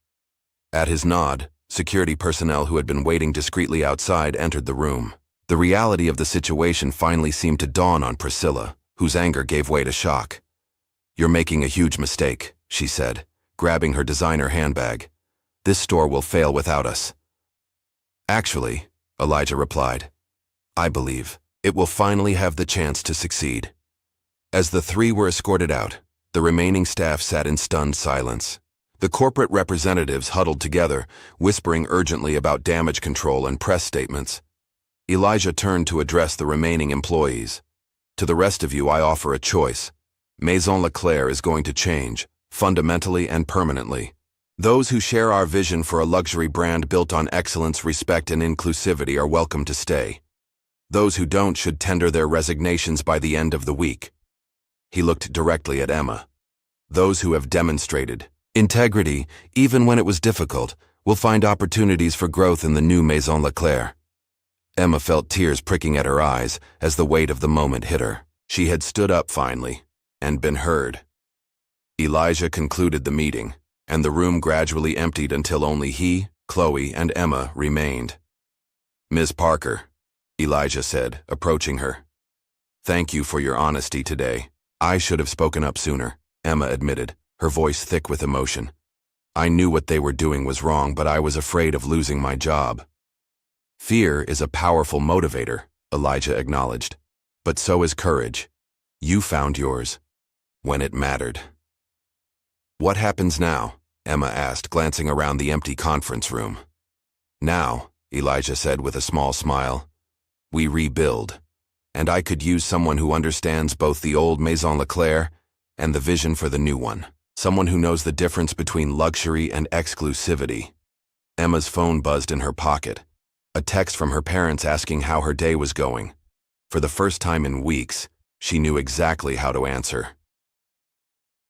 A: At his nod, security personnel who had been waiting discreetly outside entered the room. The reality of the situation finally seemed to dawn on Priscilla, whose anger gave way to shock. You're making a huge mistake, she said, grabbing her designer handbag. This store will fail without us. Actually, Elijah replied, I believe it will finally have the chance to succeed. As the three were escorted out, the remaining staff sat in stunned silence. The corporate representatives huddled together, whispering urgently about damage control and press statements. Elijah turned to address the remaining employees. To the rest of you, I offer a choice. Maison Leclerc is going to change, fundamentally and permanently. Those who share our vision for a luxury brand built on excellence, respect, and inclusivity are welcome to stay. Those who don't should tender their resignations by the end of the week. He looked directly at Emma. Those who have demonstrated integrity, even when it was difficult, will find opportunities for growth in the new Maison Leclerc. Emma felt tears pricking at her eyes as the weight of the moment hit her. She had stood up finally and been heard. Elijah concluded the meeting, and the room gradually emptied until only he, Chloe, and Emma remained. Ms. Parker, Elijah said, approaching her. Thank you for your honesty today. I should have spoken up sooner, Emma admitted, her voice thick with emotion. I knew what they were doing was wrong, but I was afraid of losing my job. Fear is a powerful motivator, Elijah acknowledged. But so is courage. You found yours. When it mattered. What happens now? Emma asked, glancing around the empty conference room. Now, Elijah said with a small smile, we rebuild. And I could use someone who understands both the old Maison Leclerc and the vision for the new one. Someone who knows the difference between luxury and exclusivity. Emma's phone buzzed in her pocket. A text from her parents asking how her day was going. For the first time in weeks, she knew exactly how to answer.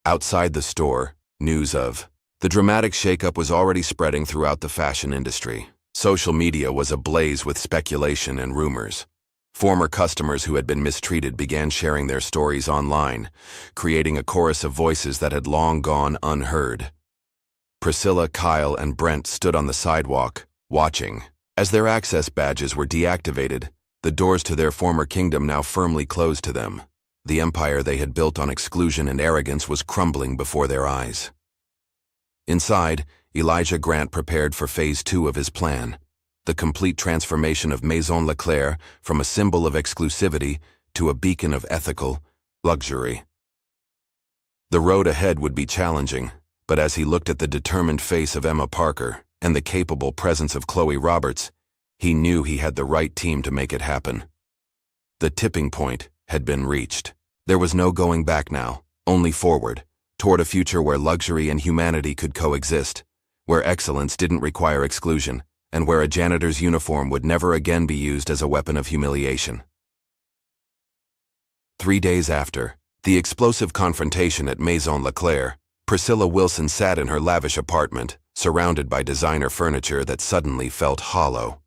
A: Outside the store, news of the dramatic shakeup was already spreading throughout the fashion industry. Social media was ablaze with speculation and rumors. Former customers who had been mistreated began sharing their stories online, creating a chorus of voices that had long gone unheard. Priscilla, Kyle, and Brent stood on the sidewalk, watching. As their access badges were deactivated, the doors to their former kingdom now firmly closed to them. The empire they had built on exclusion and arrogance was crumbling before their eyes. Inside, Elijah Grant prepared for Phase 2 of his plan. The complete transformation of Maison Leclerc from a symbol of exclusivity to a beacon of ethical luxury. The road ahead would be challenging, but as he looked at the determined face of Emma Parker and the capable presence of Chloe Roberts, he knew he had the right team to make it happen. The tipping point had been reached. There was no going back now, only forward, toward a future where luxury and humanity could coexist, where excellence didn't require exclusion, and where a janitor's uniform would never again be used as a weapon of humiliation. 3 days after the explosive confrontation at Maison Leclerc, Priscilla Wilson sat in her lavish apartment, surrounded by designer furniture that suddenly felt hollow.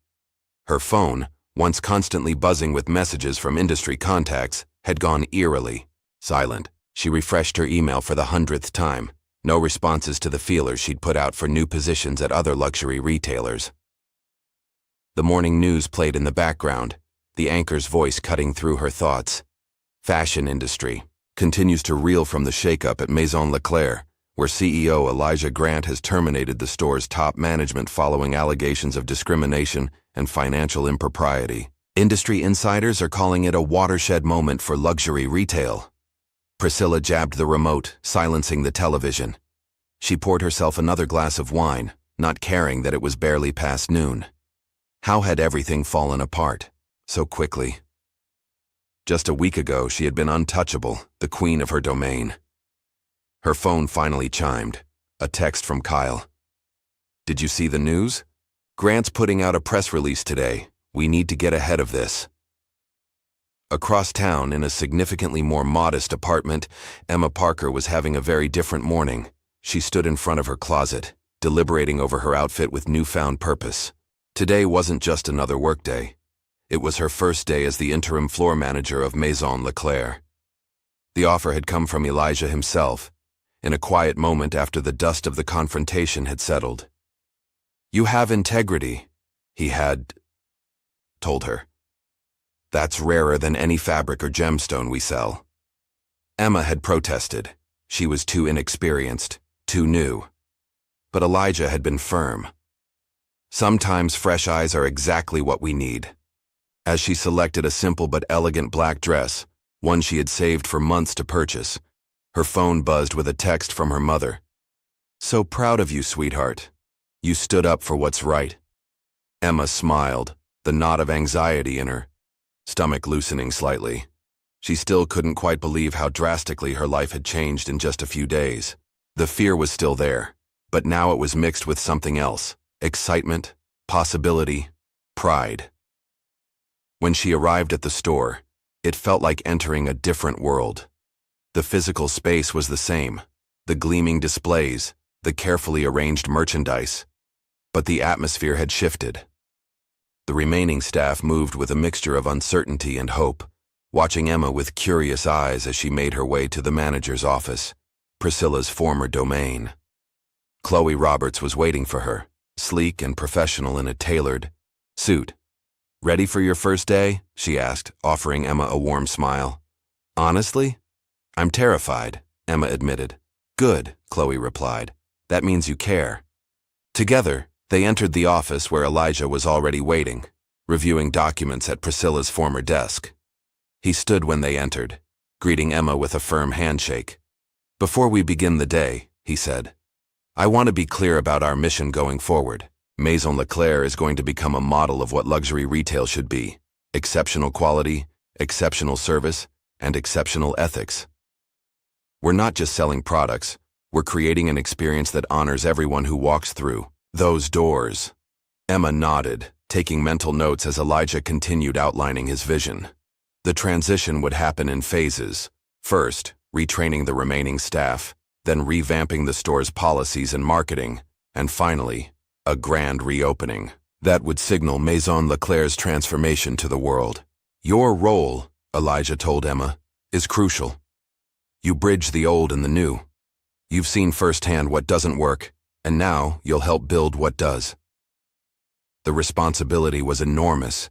A: Her phone, once constantly buzzing with messages from industry contacts, had gone eerily silent. She refreshed her email for the 100th time. No responses to the feelers she'd put out for new positions at other luxury retailers. The morning news played in the background, the anchor's voice cutting through her thoughts. Fashion industry continues to reel from the shakeup at Maison Leclerc, where CEO Elijah Grant has terminated the store's top management following allegations of discrimination and financial impropriety. Industry insiders are calling it a watershed moment for luxury retail. Priscilla jabbed the remote, silencing the television. She poured herself another glass of wine, not caring that it was barely past noon. How had everything fallen apart so quickly? Just a week ago, she had been untouchable, the queen of her domain. Her phone finally chimed, a text from Kyle. Did you see the news? Grant's putting out a press release today. We need to get ahead of this. Across town, in a significantly more modest apartment, Emma Parker was having a very different morning. She stood in front of her closet, deliberating over her outfit with newfound purpose. Today wasn't just another workday. It was her first day as the interim floor manager of Maison Leclerc. The offer had come from Elijah himself, in a quiet moment after the dust of the confrontation had settled. You have integrity, he had told her. That's rarer than any fabric or gemstone we sell. Emma had protested. She was too inexperienced, too new. But Elijah had been firm. Sometimes fresh eyes are exactly what we need. As she selected a simple but elegant black dress, one she had saved for months to purchase, her phone buzzed with a text from her mother. So proud of you, sweetheart. You stood up for what's right. Emma smiled, the knot of anxiety in her stomach loosening slightly. She still couldn't quite believe how drastically her life had changed in just a few days. The fear was still there, but now it was mixed with something else: excitement, possibility, pride. When she arrived at the store, it felt like entering a different world. The physical space was the same, the gleaming displays, the carefully arranged merchandise, but the atmosphere had shifted. The remaining staff moved with a mixture of uncertainty and hope, watching Emma with curious eyes as she made her way to the manager's office, Priscilla's former domain. Chloe Roberts was waiting for her, sleek and professional in a tailored suit. Ready for your first day? She asked, offering Emma a warm smile. Honestly, I'm terrified, Emma admitted. Good, Chloe replied. That means you care. Together, they entered the office where Elijah was already waiting, reviewing documents at Priscilla's former desk. He stood when they entered, greeting Emma with a firm handshake. Before we begin the day, he said, I want to be clear about our mission going forward. Maison Leclerc is going to become a model of what luxury retail should be. Exceptional quality, exceptional service, and exceptional ethics. We're not just selling products, we're creating an experience that honors everyone who walks through those doors. Emma nodded, taking mental notes as Elijah continued outlining his vision. The transition would happen in phases. First, retraining the remaining staff, then revamping the store's policies and marketing, and finally, a grand reopening. That would signal Maison Leclerc's transformation to the world. Your role, Elijah told Emma, is crucial. You bridge the old and the new. You've seen firsthand what doesn't work, and now you'll help build what does. The responsibility was enormous,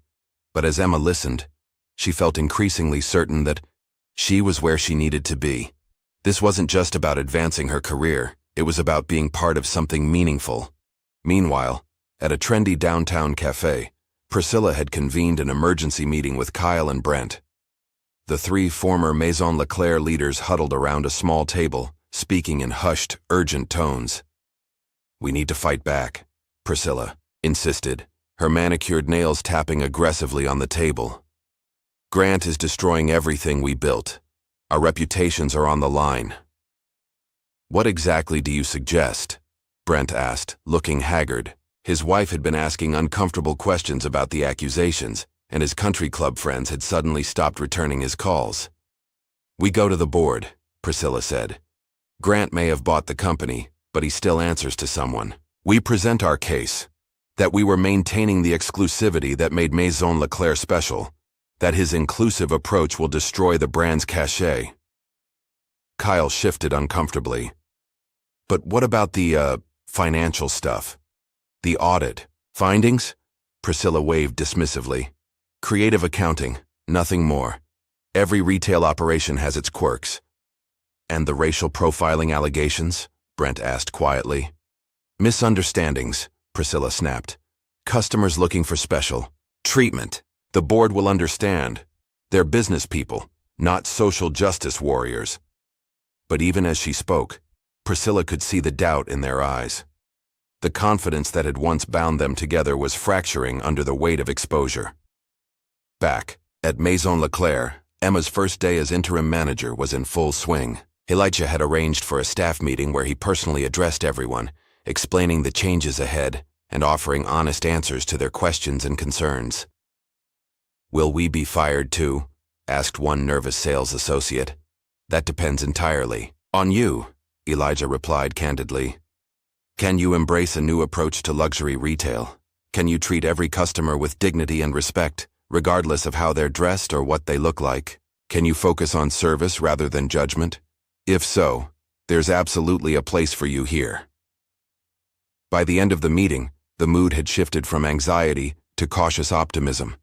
A: but as Emma listened, she felt increasingly certain that she was where she needed to be. This wasn't just about advancing her career, it was about being part of something meaningful. Meanwhile, at a trendy downtown cafe, Priscilla had convened an emergency meeting with Kyle and Brent. The three former Maison Leclerc leaders huddled around a small table, speaking in hushed, urgent tones. We need to fight back, Priscilla insisted, her manicured nails tapping aggressively on the table. Grant is destroying everything we built. Our reputations are on the line. What exactly do you suggest? Brent asked, looking haggard. His wife had been asking uncomfortable questions about the accusations, and his country club friends had suddenly stopped returning his calls. We go to the board, Priscilla said. Grant may have bought the company, but he still answers to someone. We present our case, that we were maintaining the exclusivity that made Maison Leclerc special, that his inclusive approach will destroy the brand's cachet. Kyle shifted uncomfortably. But what about the, financial stuff? The audit? Findings? Priscilla waved dismissively. Creative accounting, nothing more. Every retail operation has its quirks. And the racial profiling allegations? Brent asked quietly. Misunderstandings, Priscilla snapped. Customers looking for special treatment. The board will understand. They're business people, not social justice warriors. But even as she spoke, Priscilla could see the doubt in their eyes. The confidence that had once bound them together was fracturing under the weight of exposure. Back at Maison Leclerc, Emma's first day as interim manager was in full swing. Elijah had arranged for a staff meeting where he personally addressed everyone, explaining the changes ahead and offering honest answers to their questions and concerns. Will we be fired too? Asked one nervous sales associate. That depends entirely on you, Elijah replied candidly. Can you embrace a new approach to luxury retail? Can you treat every customer with dignity and respect, regardless of how they're dressed or what they look like? Can you focus on service rather than judgment? If so, there's absolutely a place for you here. By the end of the meeting, the mood had shifted from anxiety to cautious optimism.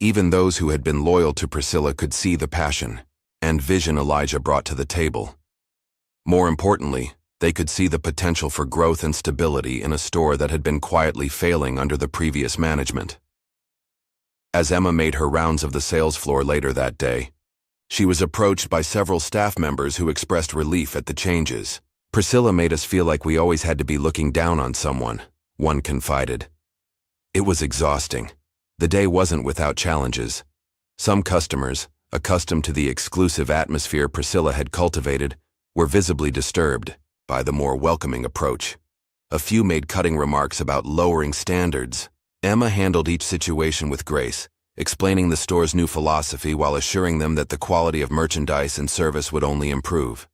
A: Even those who had been loyal to Priscilla could see the passion and vision Elijah brought to the table. More importantly, they could see the potential for growth and stability in a store that had been quietly failing under the previous management. As Emma made her rounds of the sales floor later that day, she was approached by several staff members who expressed relief at the changes. Priscilla made us feel like we always had to be looking down on someone, one confided. It was exhausting. The day wasn't without challenges. Some customers, accustomed to the exclusive atmosphere Priscilla had cultivated, were visibly disturbed by the more welcoming approach. A few made cutting remarks about lowering standards. Emma handled each situation with grace, explaining the store's new philosophy while assuring them that the quality of merchandise and service would only improve.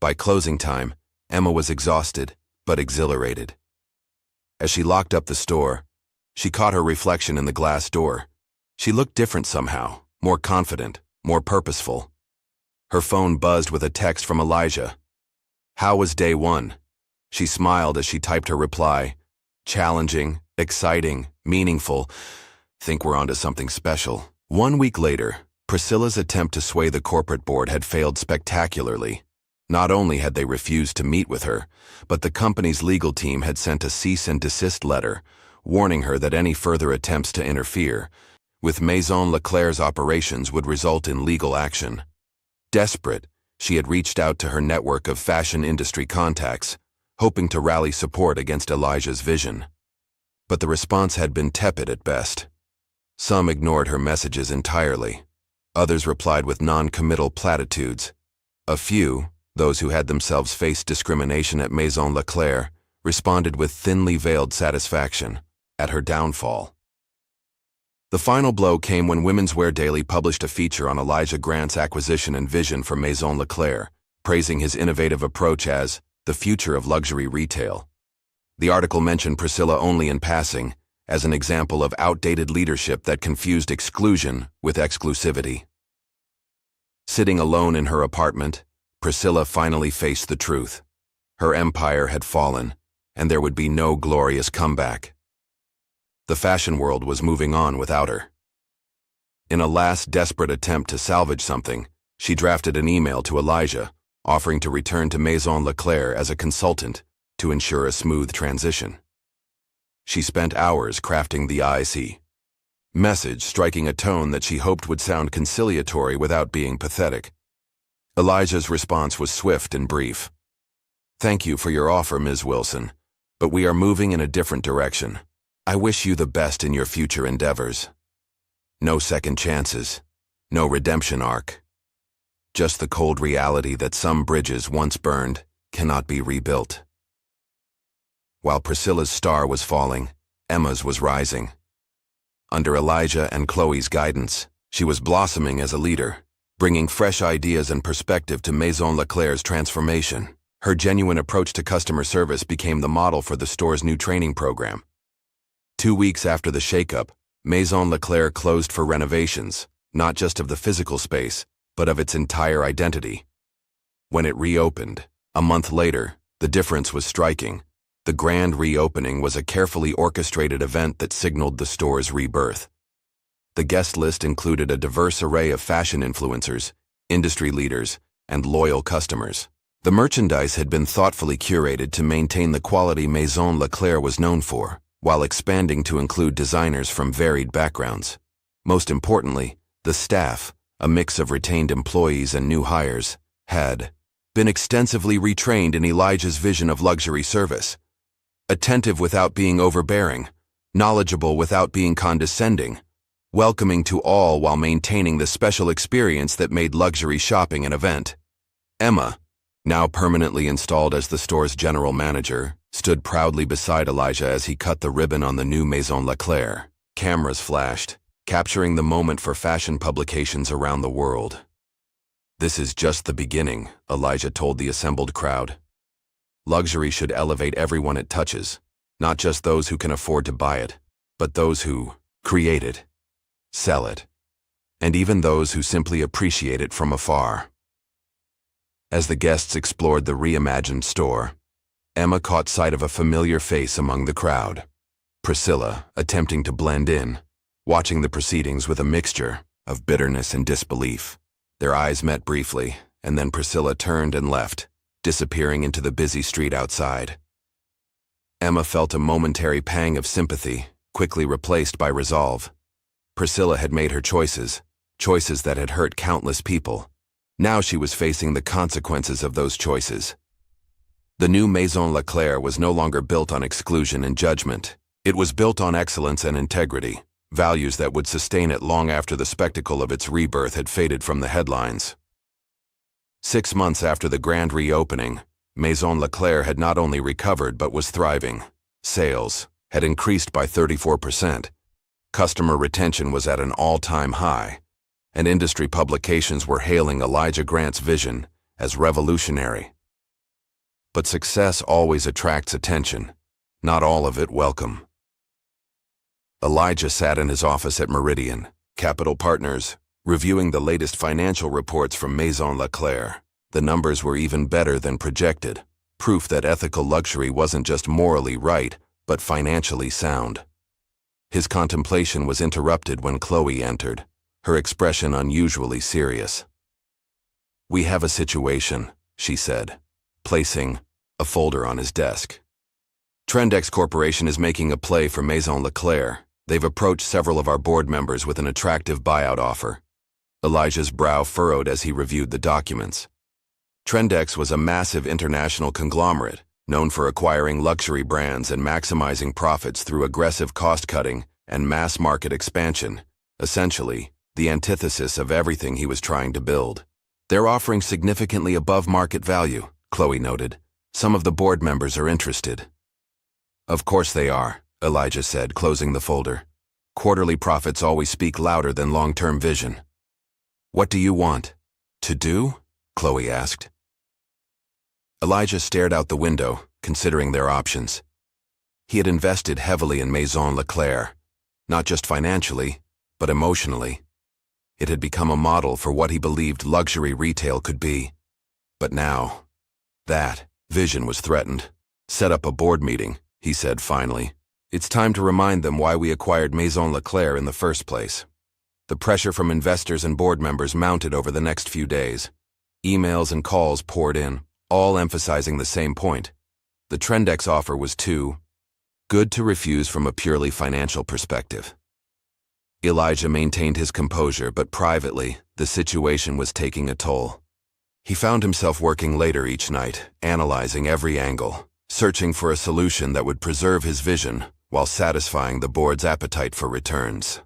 A: By closing time, Emma was exhausted, but exhilarated. As she locked up the store, she caught her reflection in the glass door. She looked different somehow, more confident, more purposeful. Her phone buzzed with a text from Elijah. How was day one? She smiled as she typed her reply. Challenging, exciting, meaningful. Think we're onto something special. 1 week later, Priscilla's attempt to sway the corporate board had failed spectacularly. Not only had they refused to meet with her, but the company's legal team had sent a cease and desist letter, warning her that any further attempts to interfere with Maison Leclerc's operations would result in legal action. Desperate, she had reached out to her network of fashion industry contacts, hoping to rally support against Elijah's vision. But the response had been tepid at best. Some ignored her messages entirely. Others replied with non-committal platitudes. A few, those who had themselves faced discrimination at Maison Leclerc, responded with thinly veiled satisfaction at her downfall. The final blow came when Women's Wear Daily published a feature on Elijah Grant's acquisition and vision for Maison Leclerc, praising his innovative approach as the future of luxury retail. The article mentioned Priscilla only in passing, as an example of outdated leadership that confused exclusion with exclusivity. Sitting alone in her apartment, Priscilla finally faced the truth. Her empire had fallen, and there would be no glorious comeback. The fashion world was moving on without her. In a last desperate attempt to salvage something, she drafted an email to Elijah, offering to return to Maison Leclerc as a consultant to ensure a smooth transition. She spent hours crafting the icy message, striking a tone that she hoped would sound conciliatory without being pathetic. Elijah's response was swift and brief. "Thank you for your offer, Ms. Wilson, but we are moving in a different direction. I wish you the best in your future endeavors. No second chances, no redemption arc. Just the cold reality that some bridges once burned cannot be rebuilt." While Priscilla's star was falling, Emma's was rising. Under Elijah and Chloe's guidance, she was blossoming as a leader, bringing fresh ideas and perspective to Maison Leclerc's transformation. Her genuine approach to customer service became the model for the store's new training program. 2 weeks after the shakeup, Maison Leclerc closed for renovations, not just of the physical space, but of its entire identity. When it reopened, a month later, the difference was striking. The grand reopening was a carefully orchestrated event that signaled the store's rebirth. The guest list included a diverse array of fashion influencers, industry leaders, and loyal customers. The merchandise had been thoughtfully curated to maintain the quality Maison Leclerc was known for, while expanding to include designers from varied backgrounds. Most importantly, the staff, a mix of retained employees and new hires, had been extensively retrained in Elijah's vision of luxury service. Attentive without being overbearing, knowledgeable without being condescending, welcoming to all while maintaining the special experience that made luxury shopping an event. Emma, now permanently installed as the store's general manager, stood proudly beside Elijah as he cut the ribbon on the new Maison Leclerc. Cameras flashed, capturing the moment for fashion publications around the world. "This is just the beginning," Elijah told the assembled crowd. "Luxury should elevate everyone it touches, not just those who can afford to buy it, but those who create it, sell it, and even those who simply appreciate it from afar." As the guests explored the reimagined store, Emma caught sight of a familiar face among the crowd. Priscilla, attempting to blend in, watching the proceedings with a mixture of bitterness and disbelief. Their eyes met briefly, and then Priscilla turned and left, disappearing into the busy street outside. Emma felt a momentary pang of sympathy, quickly replaced by resolve. Priscilla had made her choices that had hurt countless people. Now she was facing the consequences of those choices. The new Maison Leclerc was no longer built on exclusion and judgment. It was built on excellence and integrity, values that would sustain it long after the spectacle of its rebirth had faded from the headlines. 6 months after the grand reopening, Maison Leclerc had not only recovered but was thriving. Sales had increased by 34%. Customer retention was at an all-time high, and industry publications were hailing Elijah Grant's vision as revolutionary. But success always attracts attention, not all of it welcome. Elijah sat in his office at Meridian Capital Partners, reviewing the latest financial reports from Maison Leclerc. The numbers were even better than projected, proof that ethical luxury wasn't just morally right, but financially sound. His contemplation was interrupted when Chloe entered, her expression unusually serious. "We have a situation," she said, placing a folder on his desk. Trendex Corporation is making a play for Maison Leclerc. They've approached several of our board members with an attractive buyout offer. Elijah's brow furrowed as he reviewed the documents. Trendex was a massive international conglomerate, known for acquiring luxury brands and maximizing profits through aggressive cost-cutting and mass-market expansion, essentially the antithesis of everything he was trying to build. They're offering significantly above market value, Chloe noted. Some of the board members are interested. Of course they are, Elijah said, closing the folder. Quarterly profits always speak louder than long-term vision. What do you want to do? Chloe asked. Elijah stared out the window, considering their options. He had invested heavily in Maison Leclerc, not just financially, but emotionally. It had become a model for what he believed luxury retail could be. But now, that vision was threatened. Set up a board meeting, he said finally. It's time to remind them why we acquired Maison Leclerc in the first place. The pressure from investors and board members mounted over the next few days. Emails and calls poured in, all emphasizing the same point. The Trendex offer was too good to refuse from a purely financial perspective. Elijah maintained his composure, but privately, the situation was taking a toll. He found himself working later each night, analyzing every angle, searching for a solution that would preserve his vision while satisfying the board's appetite for returns.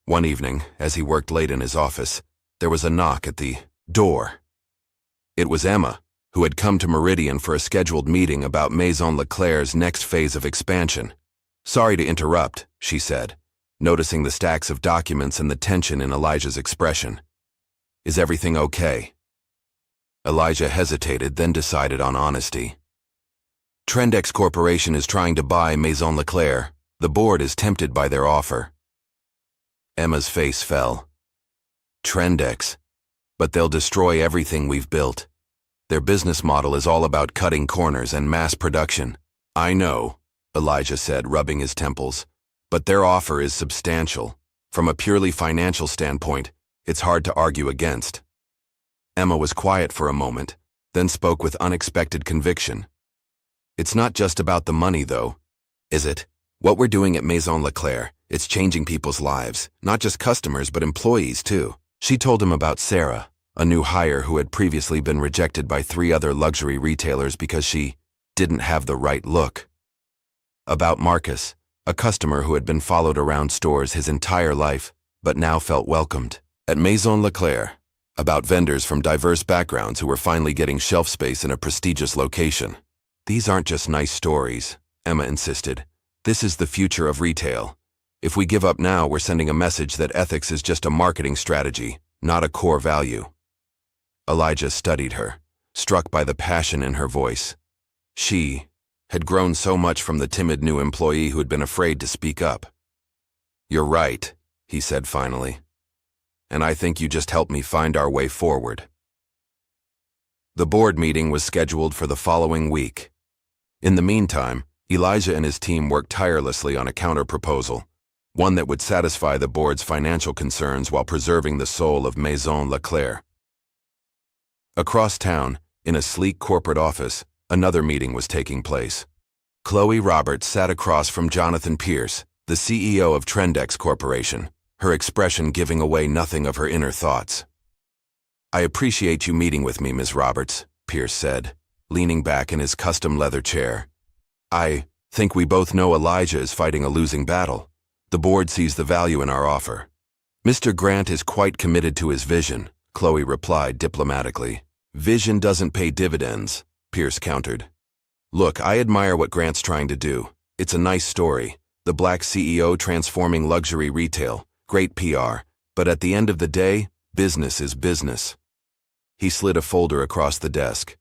A: One evening, as he worked late in his office, there was a knock at the door. It was Emma, who had come to Meridian for a scheduled meeting about Maison Leclerc's next phase of expansion. Sorry to interrupt, she said, noticing the stacks of documents and the tension in Elijah's expression. Is everything okay? Elijah hesitated, then decided on honesty. Trendex Corporation is trying to buy Maison Leclerc. The board is tempted by their offer. Emma's face fell. Trendex. But they'll destroy everything we've built. Their business model is all about cutting corners and mass production. I know, Elijah said, rubbing his temples, but their offer is substantial. From a purely financial standpoint, it's hard to argue against. Emma was quiet for a moment, then spoke with unexpected conviction. It's not just about the money, though, is it? What we're doing at Maison Leclerc, it's changing people's lives, not just customers but employees too. She told him about Sarah, a new hire who had previously been rejected by 3 other luxury retailers because she didn't have the right look. About Marcus, a customer who had been followed around stores his entire life, but now felt welcomed at Maison Leclerc. About vendors from diverse backgrounds who were finally getting shelf space in a prestigious location. These aren't just nice stories, Emma insisted. This is the future of retail. If we give up now, we're sending a message that ethics is just a marketing strategy, not a core value. Elijah studied her, struck by the passion in her voice. She had grown so much from the timid new employee who had been afraid to speak up. You're right, he said finally. And I think you just helped me find our way forward. The board meeting was scheduled for the following week. In the meantime, Elijah and his team worked tirelessly on a counter-proposal, one that would satisfy the board's financial concerns while preserving the soul of Maison Leclerc. Across town, in a sleek corporate office, another meeting was taking place. Chloe Roberts sat across from Jonathan Pierce, the CEO of Trendex Corporation, her expression giving away nothing of her inner thoughts. I appreciate you meeting with me, Ms. Roberts, Pierce said, leaning back in his custom leather chair. I think we both know Elijah is fighting a losing battle. The board sees the value in our offer. Mr. Grant is quite committed to his vision, Chloe replied diplomatically. Vision doesn't pay dividends, Pierce countered. Look, I admire what Grant's trying to do. It's a nice story. The black CEO transforming luxury retail. Great PR. But at the end of the day, business is business. He slid a folder across the desk.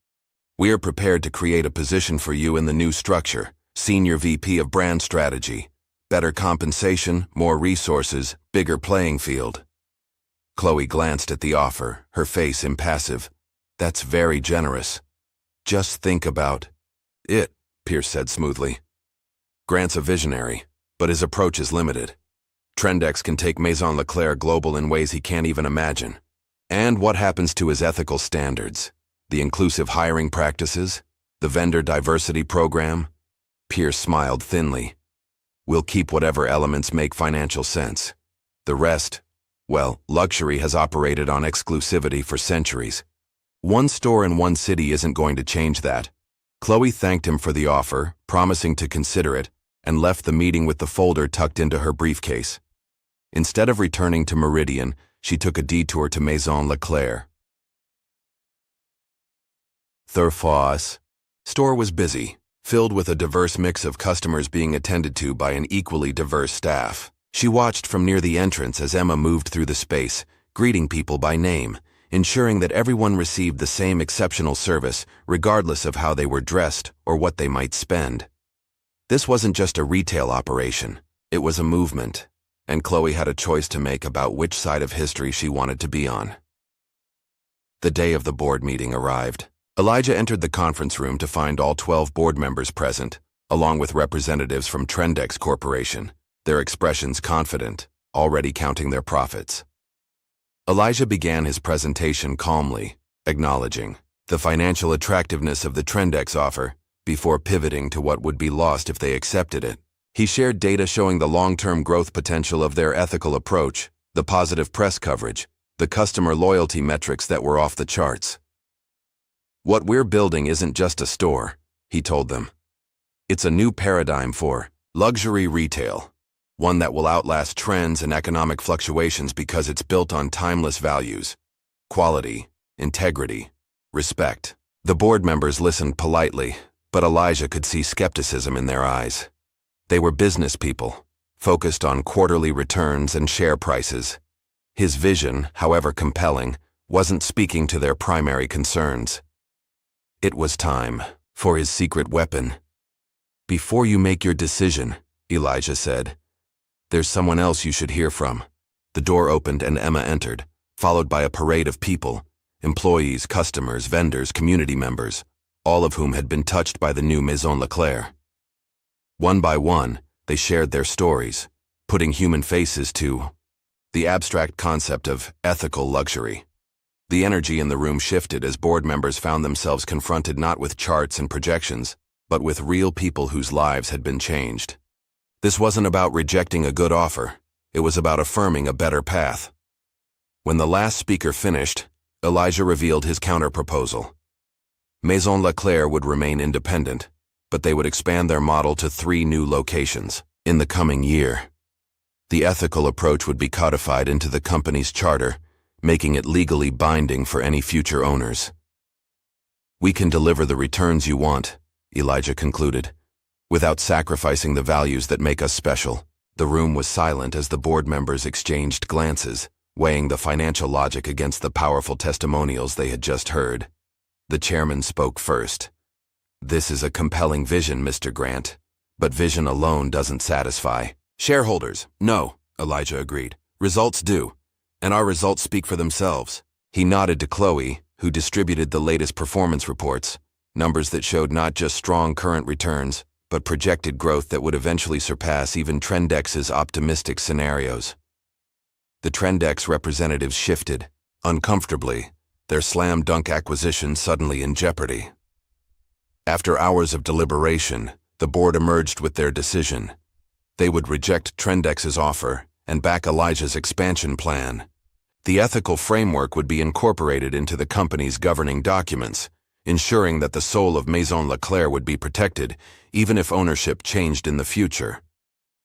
A: We are prepared to create a position for you in the new structure, Senior VP of Brand Strategy. Better compensation, more resources, bigger playing field. Chloe glanced at the offer, her face impassive. That's very generous. Just think about it, Pierce said smoothly. Grant's a visionary, but his approach is limited. Trendex can take Maison Leclerc global in ways he can't even imagine. And what happens to his ethical standards? The inclusive hiring practices? The vendor diversity program? Pierce smiled thinly. We'll keep whatever elements make financial sense. The rest, well, luxury has operated on exclusivity for centuries. One store in one city isn't going to change that. Chloe thanked him for the offer, promising to consider it, and left the meeting with the folder tucked into her briefcase. Instead of returning to Meridian, she took a detour to Maison Leclerc. Thurfoss. Store was busy, filled with a diverse mix of customers being attended to by an equally diverse staff. She watched from near the entrance as Emma moved through the space, greeting people by name, ensuring that everyone received the same exceptional service regardless of how they were dressed or what they might spend. This wasn't just a retail operation, it was a movement, and Chloe had a choice to make about which side of history she wanted to be on. The day of the board meeting arrived. Elijah entered the conference room to find all 12 board members present, along with representatives from Trendex Corporation, their expressions confident, already counting their profits. Elijah began his presentation calmly, acknowledging the financial attractiveness of the Trendex offer before pivoting to what would be lost if they accepted it. He shared data showing the long-term growth potential of their ethical approach, the positive press coverage, the customer loyalty metrics that were off the charts. What we're building isn't just a store, he told them. It's a new paradigm for luxury retail, one that will outlast trends and economic fluctuations because it's built on timeless values: quality, integrity, respect. The board members listened politely, but Elijah could see skepticism in their eyes. They were business people, focused on quarterly returns and share prices. His vision, however compelling, wasn't speaking to their primary concerns. It was time for his secret weapon. Before you make your decision, Elijah said, there's someone else you should hear from. The door opened and Emma entered, followed by a parade of people, employees, customers, vendors, community members, all of whom had been touched by the new Maison Leclerc. One by one, they shared their stories, putting human faces to the abstract concept of ethical luxury. The energy in the room shifted as board members found themselves confronted not with charts and projections, but with real people whose lives had been changed. This wasn't about rejecting a good offer, it was about affirming a better path. When the last speaker finished, Elijah revealed his counterproposal. Maison Leclerc would remain independent, but they would expand their model to 3 new locations in the coming year. The ethical approach would be codified into the company's charter, making it legally binding for any future owners. We can deliver the returns you want, Elijah concluded, without sacrificing the values that make us special. The room was silent as the board members exchanged glances, weighing the financial logic against the powerful testimonials they had just heard. The chairman spoke first. This is a compelling vision, Mr. Grant, but vision alone doesn't satisfy. Shareholders, no, Elijah agreed. Results do, and our results speak for themselves. He nodded to Chloe, who distributed the latest performance reports, numbers that showed not just strong current returns, but projected growth that would eventually surpass even Trendex's optimistic scenarios. The Trendex representatives shifted, uncomfortably, their slam-dunk acquisition suddenly in jeopardy. After hours of deliberation, the board emerged with their decision. They would reject Trendex's offer and back Elijah's expansion plan. The ethical framework would be incorporated into the company's governing documents, ensuring that the soul of Maison Leclerc would be protected, even if ownership changed in the future.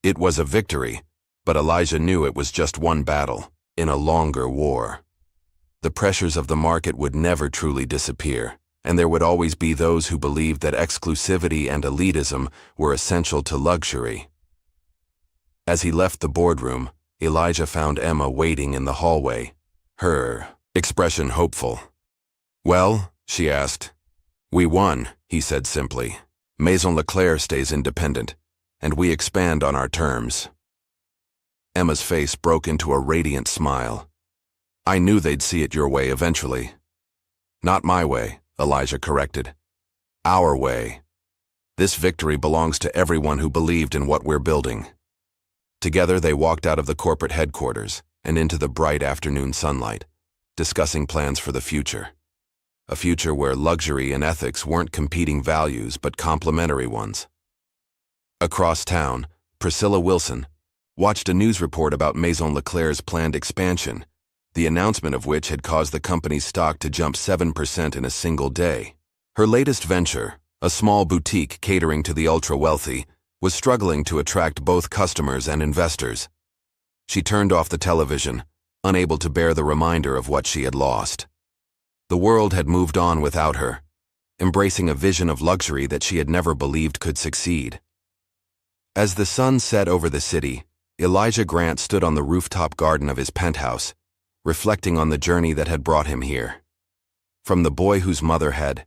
A: It was a victory, but Elijah knew it was just one battle, in a longer war. The pressures of the market would never truly disappear, and there would always be those who believed that exclusivity and elitism were essential to luxury. As he left the boardroom, Elijah found Emma waiting in the hallway, her expression hopeful. Well, she asked. We won, he said simply. Maison Leclerc stays independent, and we expand on our terms. Emma's face broke into a radiant smile. I knew they'd see it your way eventually. Not my way, Elijah corrected. Our way. This victory belongs to everyone who believed in what we're building. Together they walked out of the corporate headquarters and into the bright afternoon sunlight, discussing plans for the future. a future where luxury and ethics weren't competing values but complementary ones. Across town, Priscilla Wilson watched a news report about Maison Leclerc's planned expansion, the announcement of which had caused the company's stock to jump 7% in a single day. Her latest venture, a small boutique catering to the ultra-wealthy, was struggling to attract both customers and investors. She turned off the television, unable to bear the reminder of what she had lost. The world had moved on without her, embracing a vision of luxury that she had never believed could succeed. As the sun set over the city, Elijah Grant stood on the rooftop garden of his penthouse, reflecting on the journey that had brought him here. From the boy whose mother had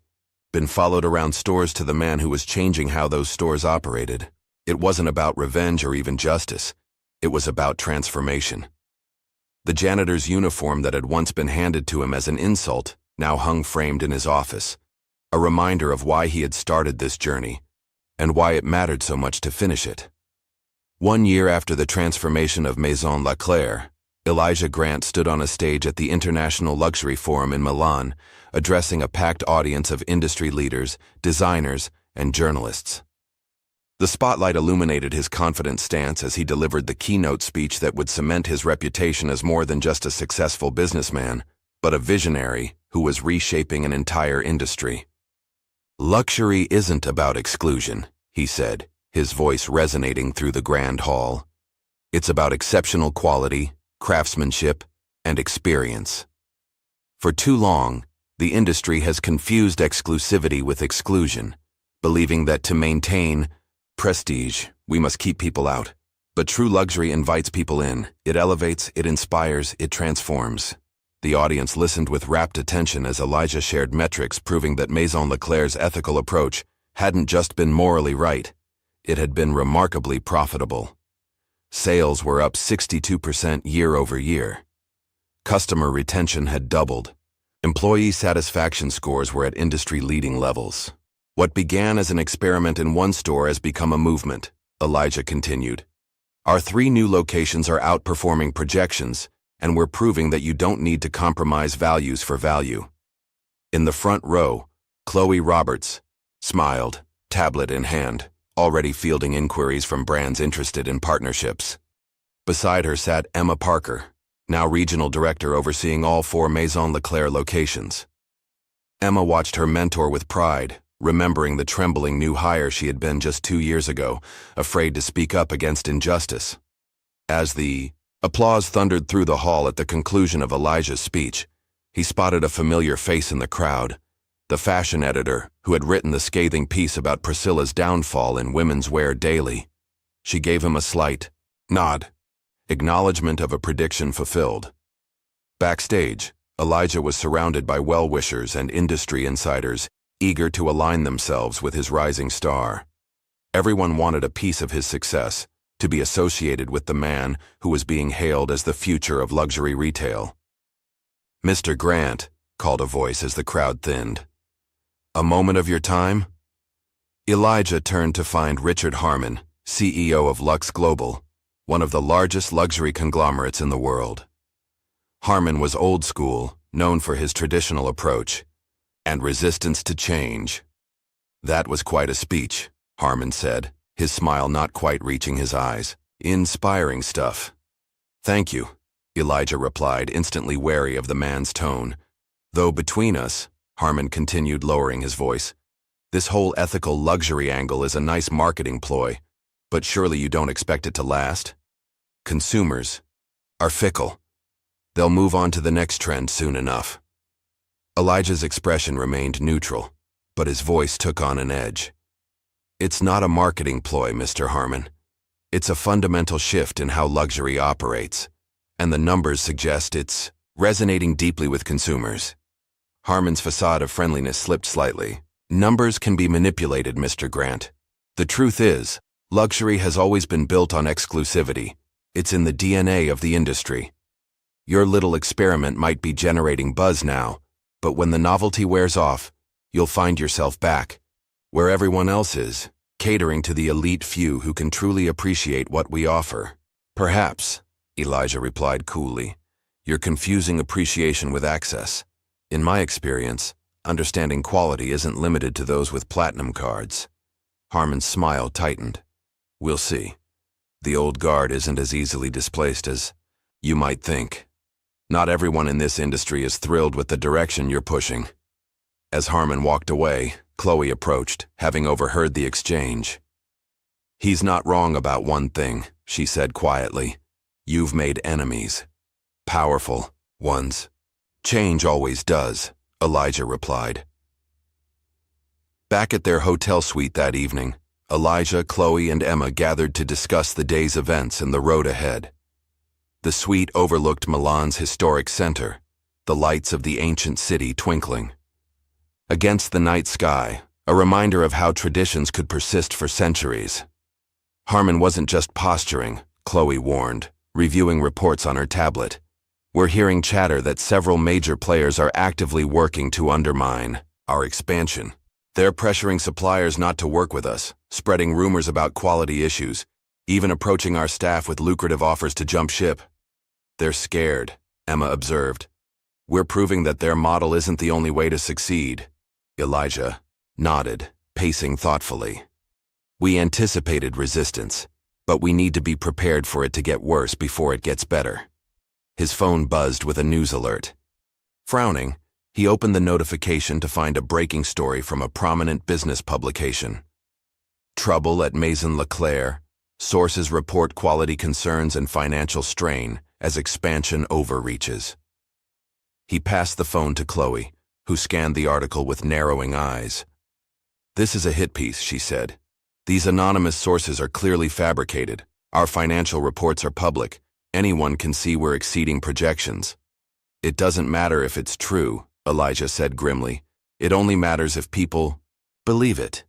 A: been followed around stores to the man who was changing how those stores operated, it wasn't about revenge or even justice. It was about transformation. The janitor's uniform that had once been handed to him as an insult now hung framed in his office, a reminder of why he had started this journey and why it mattered so much to finish it. 1 year after the transformation of Maison Leclerc, Elijah Grant stood on a stage at the International Luxury Forum in Milan, addressing a packed audience of industry leaders, designers, and journalists. The spotlight illuminated his confident stance as he delivered the keynote speech that would cement his reputation as more than just a successful businessman, but a visionary who was reshaping an entire industry. "Luxury isn't about exclusion," he said, his voice resonating through the grand hall. "It's about exceptional quality, craftsmanship, and experience. For too long, the industry has confused exclusivity with exclusion, believing that to maintain prestige, we must keep people out. But true luxury invites people in. It elevates, it inspires, it transforms." The audience listened with rapt attention as Elijah shared metrics proving that Maison Leclerc's ethical approach hadn't just been morally right, it had been remarkably profitable. Sales were up 62% year over year. Customer retention had doubled. Employee satisfaction scores were at industry-leading levels. "What began as an experiment in one store has become a movement," Elijah continued. "Our 3 new locations are outperforming projections, and we're proving that you don't need to compromise values for value." In the front row, Chloe Roberts smiled, tablet in hand, already fielding inquiries from brands interested in partnerships. Beside her sat Emma Parker, now regional director overseeing all 4 Maison Leclerc locations. Emma watched her mentor with pride, remembering the trembling new hire she had been just 2 years ago, afraid to speak up against injustice. As the applause thundered through the hall at the conclusion of Elijah's speech, he spotted a familiar face in the crowd, the fashion editor who had written the scathing piece about Priscilla's downfall in Women's Wear Daily. She gave him a slight nod, acknowledgement of a prediction fulfilled. Backstage, Elijah was surrounded by well-wishers and industry insiders, eager to align themselves with his rising star. Everyone wanted a piece of his success, to be associated with the man who was being hailed as the future of luxury retail. "Mr. Grant," called a voice as the crowd thinned. "A moment of your time?" Elijah turned to find Richard Harmon, CEO of Lux Global, one of the largest luxury conglomerates in the world. Harmon was old school, known for his traditional approach and resistance to change. "That was quite a speech," Harmon said, his smile not quite reaching his eyes. "Inspiring stuff." "Thank you," Elijah replied, instantly wary of the man's tone. "Though between us," Harmon continued, lowering his voice, "this whole ethical luxury angle is a nice marketing ploy, but surely you don't expect it to last? Consumers are fickle. They'll move on to the next trend soon enough." Elijah's expression remained neutral, but his voice took on an edge. "It's not a marketing ploy, Mr. Harmon. It's a fundamental shift in how luxury operates, and the numbers suggest it's resonating deeply with consumers." Harmon's facade of friendliness slipped slightly. "Numbers can be manipulated, Mr. Grant. The truth is, luxury has always been built on exclusivity. It's in the DNA of the industry. Your little experiment might be generating buzz now, but when the novelty wears off, you'll find yourself back where everyone else is, catering to the elite few who can truly appreciate what we offer." "Perhaps," Elijah replied coolly, "you're confusing appreciation with access. In my experience, Understanding quality isn't limited to those with platinum cards. Harmon's smile tightened. We'll see. The old guard isn't as easily displaced as you might think. Not everyone in this industry is thrilled with the direction you're pushing. As Harmon walked away, Chloe approached, having overheard the exchange. He's not wrong about one thing, she said quietly. You've made enemies. Powerful ones. Change always does, Elijah replied. Back at their hotel suite that evening, Elijah, Chloe, and Emma gathered to discuss the day's events and the road ahead. The suite overlooked Milan's historic center, the lights of the ancient city twinkling. Against the night sky, a reminder of how traditions could persist for centuries. Harmon wasn't just posturing, Chloe warned, reviewing reports on her tablet. We're hearing chatter that several major players are actively working to undermine our expansion. They're pressuring suppliers not to work with us, spreading rumors about quality issues, even approaching our staff with lucrative offers to jump ship. They're scared, Emma observed. We're proving that their model isn't the only way to succeed. Elijah nodded, pacing thoughtfully. We anticipated resistance, but we need to be prepared for it to get worse before it gets better. His phone buzzed with a news alert. Frowning, he opened the notification to find a breaking story from a prominent business publication. Trouble at Maison Leclerc. Sources report quality concerns and financial strain as expansion overreaches. He passed the phone to Chloe, who scanned the article with narrowing eyes. This is a hit piece, she said. These anonymous sources are clearly fabricated. Our financial reports are public. Anyone can see we're exceeding projections. It doesn't matter if it's true, Elijah said grimly. It only matters if people believe it.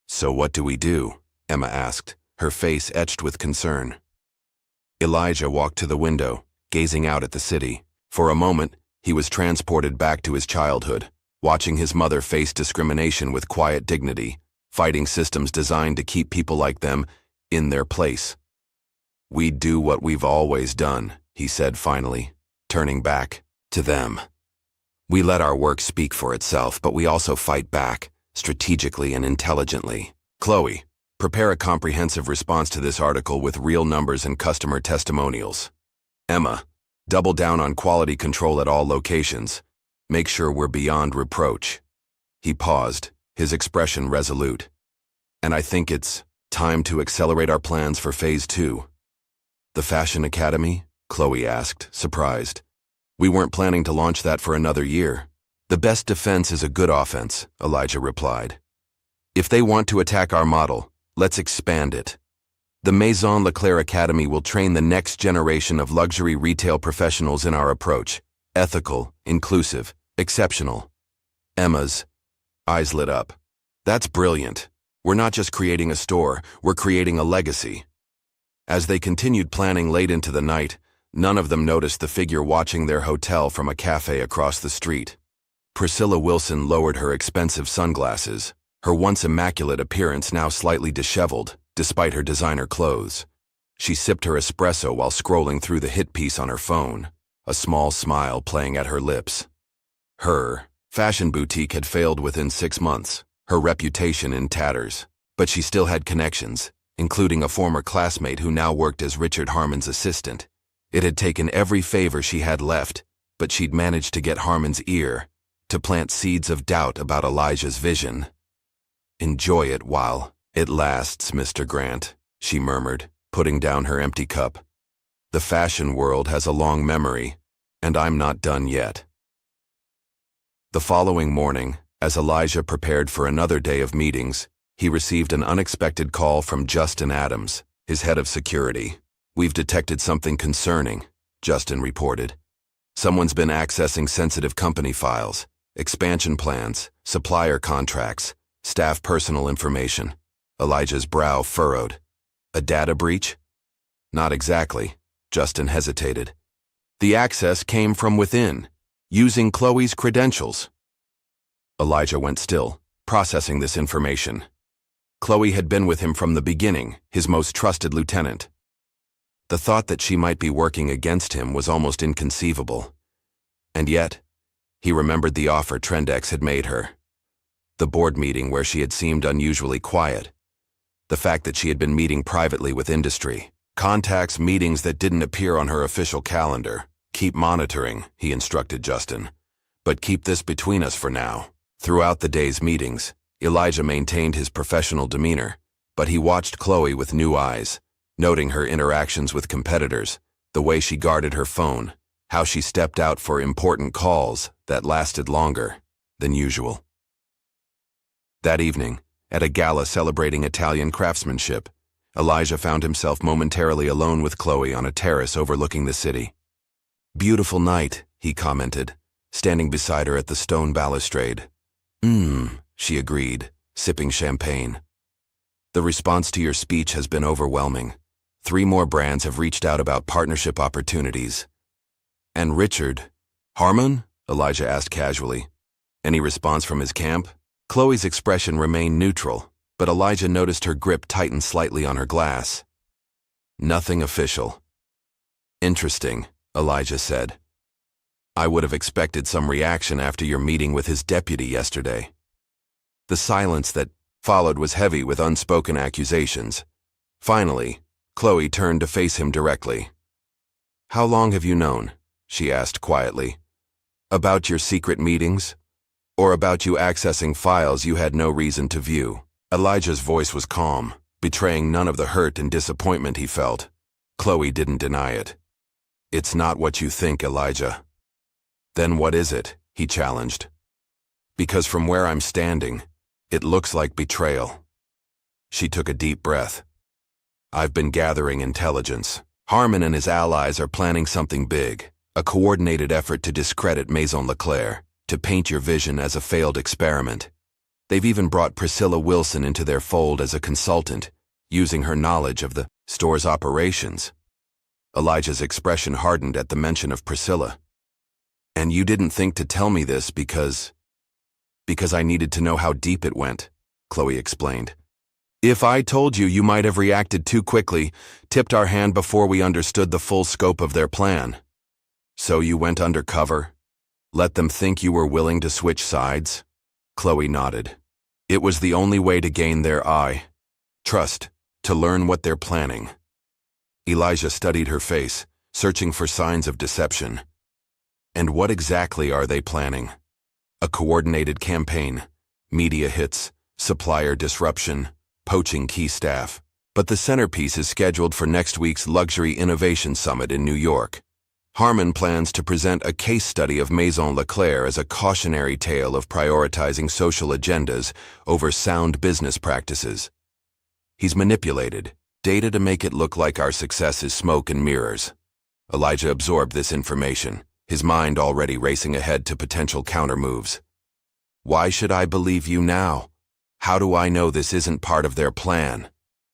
A: So what do we do? Emma asked, her face etched with concern. Elijah walked to the window, gazing out at the city. For a moment, he was transported back to his childhood, watching his mother face discrimination with quiet dignity, fighting systems designed to keep people like them in their place. We do what we've always done, he said finally, turning back to them. We let our work speak for itself, but we also fight back, strategically and intelligently. Chloe, prepare a comprehensive response to this article with real numbers and customer testimonials. Emma, double down on quality control at all locations. Make sure we're beyond reproach. He paused, his expression resolute. And I think it's time to accelerate our plans for Phase 2. The Fashion Academy? Chloe asked, surprised. We weren't planning to launch that for another year. The best defense is a good offense, Elijah replied. If they want to attack our model, let's expand it. The Maison Leclerc Academy will train the next generation of luxury retail professionals in our approach. Ethical, inclusive, exceptional. Emma's eyes lit up. That's brilliant. We're not just creating a store, we're creating a legacy. As they continued planning late into the night, none of them noticed the figure watching their hotel from a cafe across the street. Priscilla Wilson lowered her expensive sunglasses, her once immaculate appearance now slightly disheveled, despite her designer clothes. She sipped her espresso while scrolling through the hit piece on her phone, a small smile playing at her lips. Her fashion boutique had failed within 6 months, her reputation in tatters, but she still had connections, including a former classmate who now worked as Richard Harmon's assistant. It had taken every favor she had left, but she'd managed to get Harmon's ear, to plant seeds of doubt about Elijah's vision. Enjoy it while it lasts, Mr. Grant, she murmured, putting down her empty cup. The fashion world has a long memory, and I'm not done yet. The following morning, as Elijah prepared for another day of meetings, he received an unexpected call from Justin Adams, his head of security. We've detected something concerning, Justin reported. Someone's been accessing sensitive company files, expansion plans, supplier contracts, staff personal information. Elijah's brow furrowed. A data breach? Not exactly, Justin hesitated. The access came from within, using Chloe's credentials. Elijah went still, processing this information. Chloe had been with him from the beginning, his most trusted lieutenant. The thought that she might be working against him was almost inconceivable. And yet, He remembered the offer Trendex had made her. The board meeting where she had seemed unusually quiet. The fact that she had been meeting privately with industry. Contacts, meetings that didn't appear on her official calendar. Keep monitoring, he instructed Justin. But keep this between us for now. Throughout the day's meetings, Elijah maintained his professional demeanor, but he watched Chloe with new eyes, noting her interactions with competitors, the way she guarded her phone, how she stepped out for important calls that lasted longer than usual. That evening, at a gala celebrating Italian craftsmanship, Elijah found himself momentarily alone with Chloe on a terrace overlooking the city. "Beautiful night," he commented, standing beside her at the stone balustrade. She agreed, sipping champagne. "The response to your speech has been overwhelming. 3 more brands have reached out about partnership opportunities." "And Richard Harmon?" Elijah asked casually. "Any response from his camp?" Chloe's expression remained neutral, but Elijah noticed her grip tighten slightly on her glass. "Nothing official." "Interesting," Elijah said. "I would have expected some reaction after your meeting with his deputy yesterday." The silence that followed was heavy with unspoken accusations. Finally, Chloe turned to face him directly. "How long have you known?" she asked quietly. "About your secret meetings? Or about you accessing files you had no reason to view?" Elijah's voice was calm, betraying none of the hurt and disappointment he felt. Chloe didn't deny it. "It's not what you think, Elijah." "Then what is it?" he challenged. "Because from where I'm standing, it looks like betrayal." She took a deep breath. "I've been gathering intelligence. Harmon and his allies are planning something big, a coordinated effort to discredit Maison Leclerc, to paint your vision as a failed experiment. They've even brought Priscilla Wilson into their fold as a consultant, using her knowledge of the store's operations." Elijah's expression hardened at the mention of Priscilla. "And you didn't think to tell me this because I needed to know how deep it went," Chloe explained. "If I told you, you might have reacted too quickly, tipped our hand before we understood the full scope of their plan. So you went undercover? Let them think you were willing to switch sides?" Chloe nodded. "It was the only way to gain their trust, to learn what they're planning." Elijah studied her face, searching for signs of deception. "And what exactly are they planning?" "A coordinated campaign, media hits, supplier disruption, poaching key staff. But the centerpiece is scheduled for next week's Luxury Innovation Summit in New York. Harmon plans to present a case study of Maison Leclerc as a cautionary tale of prioritizing social agendas over sound business practices. He's manipulated data to make it look like our success is smoke and mirrors." Elijah absorbed this information, his mind already racing ahead to potential countermoves. "Why should I believe you now? How do I know this isn't part of their plan?"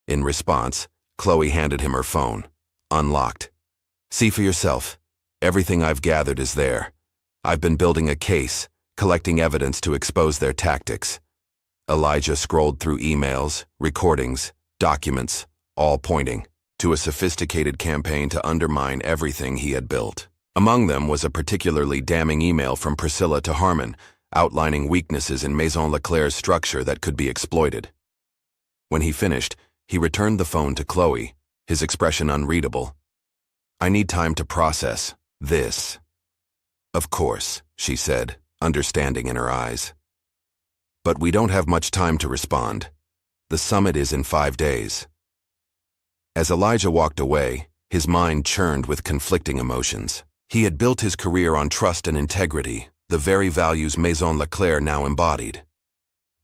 A: In response, Chloe handed him her phone, unlocked. "See for yourself. Everything I've gathered is there. I've been building a case, collecting evidence to expose their tactics." Elijah scrolled through emails, recordings, documents, all pointing to a sophisticated campaign to undermine everything he had built. Among them was a particularly damning email from Priscilla to Harmon, outlining weaknesses in Maison Leclerc's structure that could be exploited. When he finished, he returned the phone to Chloe, his expression unreadable. "I need time to process this." "Of course," she said, understanding in her eyes. "But we don't have much time to respond. The summit is in 5 days." As Elijah walked away, his mind churned with conflicting emotions. He had built his career on trust and integrity, the very values Maison Leclerc now embodied.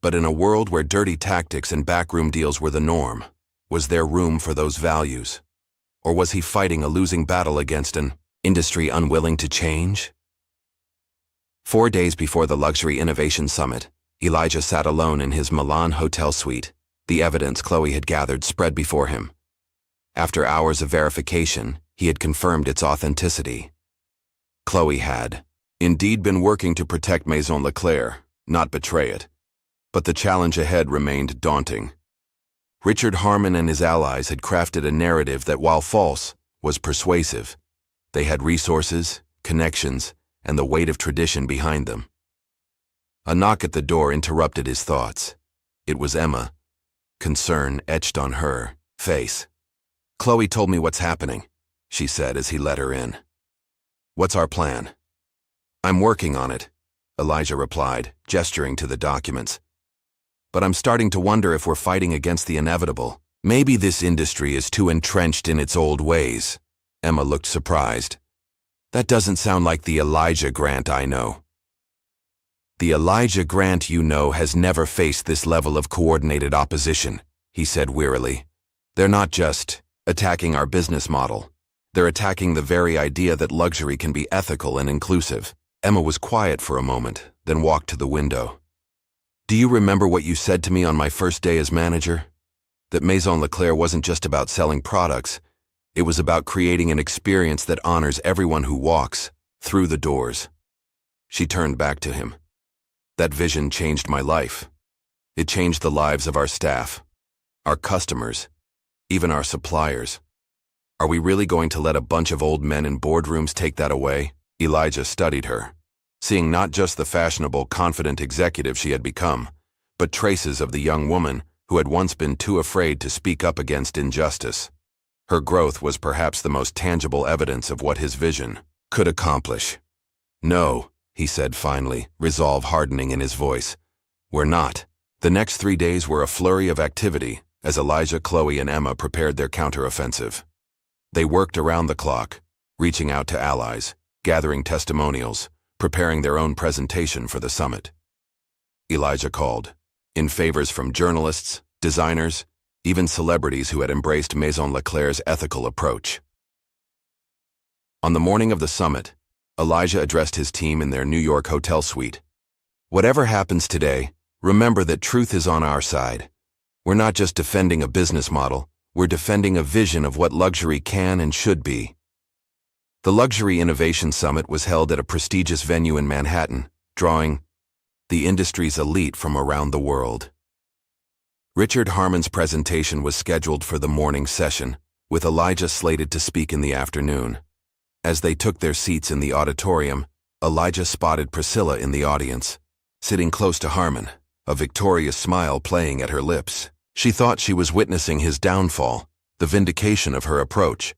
A: But in a world where dirty tactics and backroom deals were the norm, was there room for those values? Or was he fighting a losing battle against an industry unwilling to change? 4 days before the Luxury Innovation Summit, Elijah sat alone in his Milan hotel suite, the evidence Chloe had gathered spread before him. After hours of verification, he had confirmed its authenticity. Chloe had, indeed, been working to protect Maison Leclerc, not betray it. But the challenge ahead remained daunting. Richard Harmon and his allies had crafted a narrative that, while false, was persuasive. They had resources, connections, and the weight of tradition behind them. A knock at the door interrupted his thoughts. It was Emma, concern etched on her face. "Chloe told me what's happening," she said as he let her in. "What's our plan?" "I'm working on it," Elijah replied, gesturing to the documents. "But I'm starting to wonder if we're fighting against the inevitable. Maybe this industry is too entrenched in its old ways." Emma looked surprised. "That doesn't sound like the Elijah Grant I know." "The Elijah Grant you know has never faced this level of coordinated opposition," he said wearily. "They're not just attacking our business model. They're attacking the very idea that luxury can be ethical and inclusive." Emma was quiet for a moment, then walked to the window. "Do you remember what you said to me on my first day as manager? That Maison Leclerc wasn't just about selling products. It was about creating an experience that honors everyone who walks through the doors." She turned back to him. "That vision changed my life. It changed the lives of our staff, our customers, even our suppliers. Are we really going to let a bunch of old men in boardrooms take that away?" Elijah studied her, seeing not just the fashionable, confident executive she had become, but traces of the young woman who had once been too afraid to speak up against injustice. Her growth was perhaps the most tangible evidence of what his vision could accomplish. "No," he said finally, resolve hardening in his voice. "We're not." The next 3 days were a flurry of activity as Elijah, Chloe, and Emma prepared their counteroffensive. They worked around the clock, reaching out to allies, gathering testimonials, preparing their own presentation for the summit. Elijah called in favors from journalists, designers, even celebrities who had embraced Maison Leclerc's ethical approach. On the morning of the summit, Elijah addressed his team in their New York hotel suite. "Whatever happens today, remember that truth is on our side. We're not just defending a business model, we're defending a vision of what luxury can and should be." The Luxury Innovation Summit was held at a prestigious venue in Manhattan, drawing the industry's elite from around the world. Richard Harmon's presentation was scheduled for the morning session, with Elijah slated to speak in the afternoon. As they took their seats in the auditorium, Elijah spotted Priscilla in the audience, sitting close to Harmon, a victorious smile playing at her lips. She thought she was witnessing his downfall, the vindication of her approach.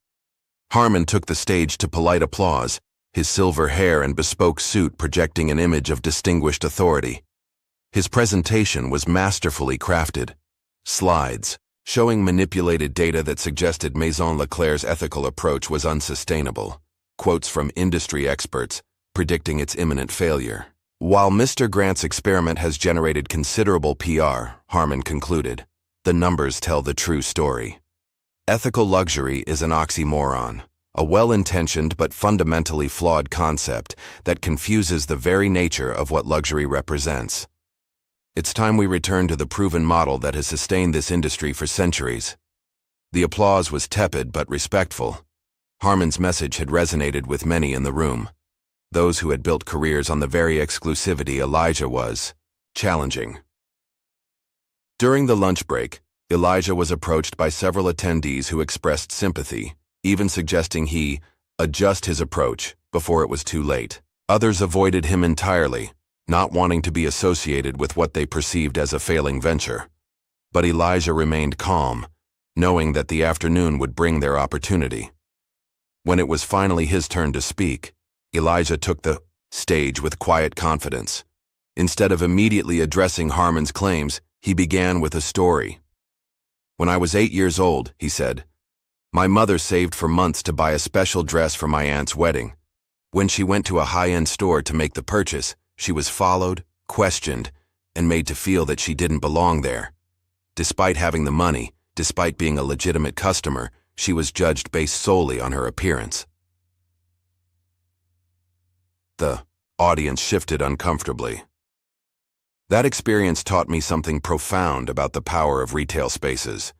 A: Harmon took the stage to polite applause, his silver hair and bespoke suit projecting an image of distinguished authority. His presentation was masterfully crafted. Slides, showing manipulated data that suggested Maison Leclerc's ethical approach was unsustainable. Quotes from industry experts, predicting its imminent failure. While Mr. Grant's experiment has generated considerable PR, Harmon concluded, the numbers tell the true story. Ethical luxury is an oxymoron, a well-intentioned but fundamentally flawed concept that confuses the very nature of what luxury represents. It's time we return to the proven model that has sustained this industry for centuries. The applause was tepid but respectful. Harmon's message had resonated with many in the room. Those who had built careers on the very exclusivity Elijah was challenging. During the lunch break, Elijah was approached by several attendees who expressed sympathy, even suggesting he adjust his approach before it was too late. Others avoided him entirely, not wanting to be associated with what they perceived as a failing venture. But Elijah remained calm, knowing that the afternoon would bring their opportunity. When it was finally his turn to speak, Elijah took the stage with quiet confidence. Instead of immediately addressing Harmon's claims, he began with a story. "When I was 8 years old," he said, "my mother saved for months to buy a special dress for my aunt's wedding. When she went to a high-end store to make the purchase, she was followed, questioned, and made to feel that she didn't belong there. Despite having the money, despite being a legitimate customer, she was judged based solely on her appearance." The audience shifted uncomfortably. That experience taught me something profound about the power of retail spaces.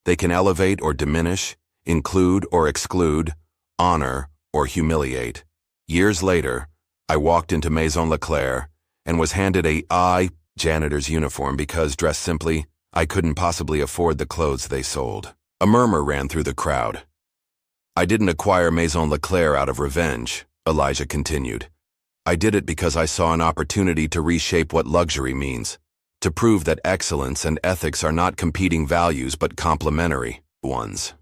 A: They can elevate or diminish, include or exclude, honor or humiliate. Years later, I walked into Maison Leclerc and was handed a janitor's uniform because, dressed simply, I couldn't possibly afford the clothes they sold. A murmur ran through the crowd. "I didn't acquire Maison Leclerc out of revenge," Elijah continued. I did it because I saw an opportunity to reshape what luxury means, to prove that excellence and ethics are not competing values but complementary ones.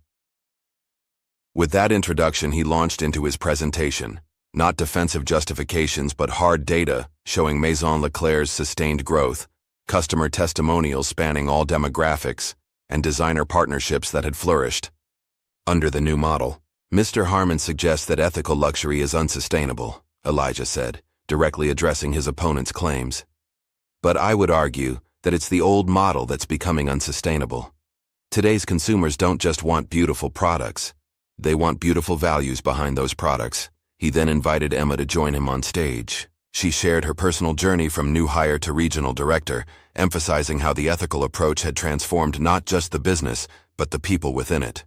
A: With that introduction, he launched into his presentation, not defensive justifications but hard data showing Maison Leclerc's sustained growth, customer testimonials spanning all demographics, and designer partnerships that had flourished. Under the new model, Mr. Harmon suggests that ethical luxury is unsustainable, Elijah said, directly addressing his opponent's claims. But I would argue that it's the old model that's becoming unsustainable. Today's consumers don't just want beautiful products. They want beautiful values behind those products. He then invited Emma to join him on stage. She shared her personal journey from new hire to regional director, emphasizing how the ethical approach had transformed not just the business, but the people within it.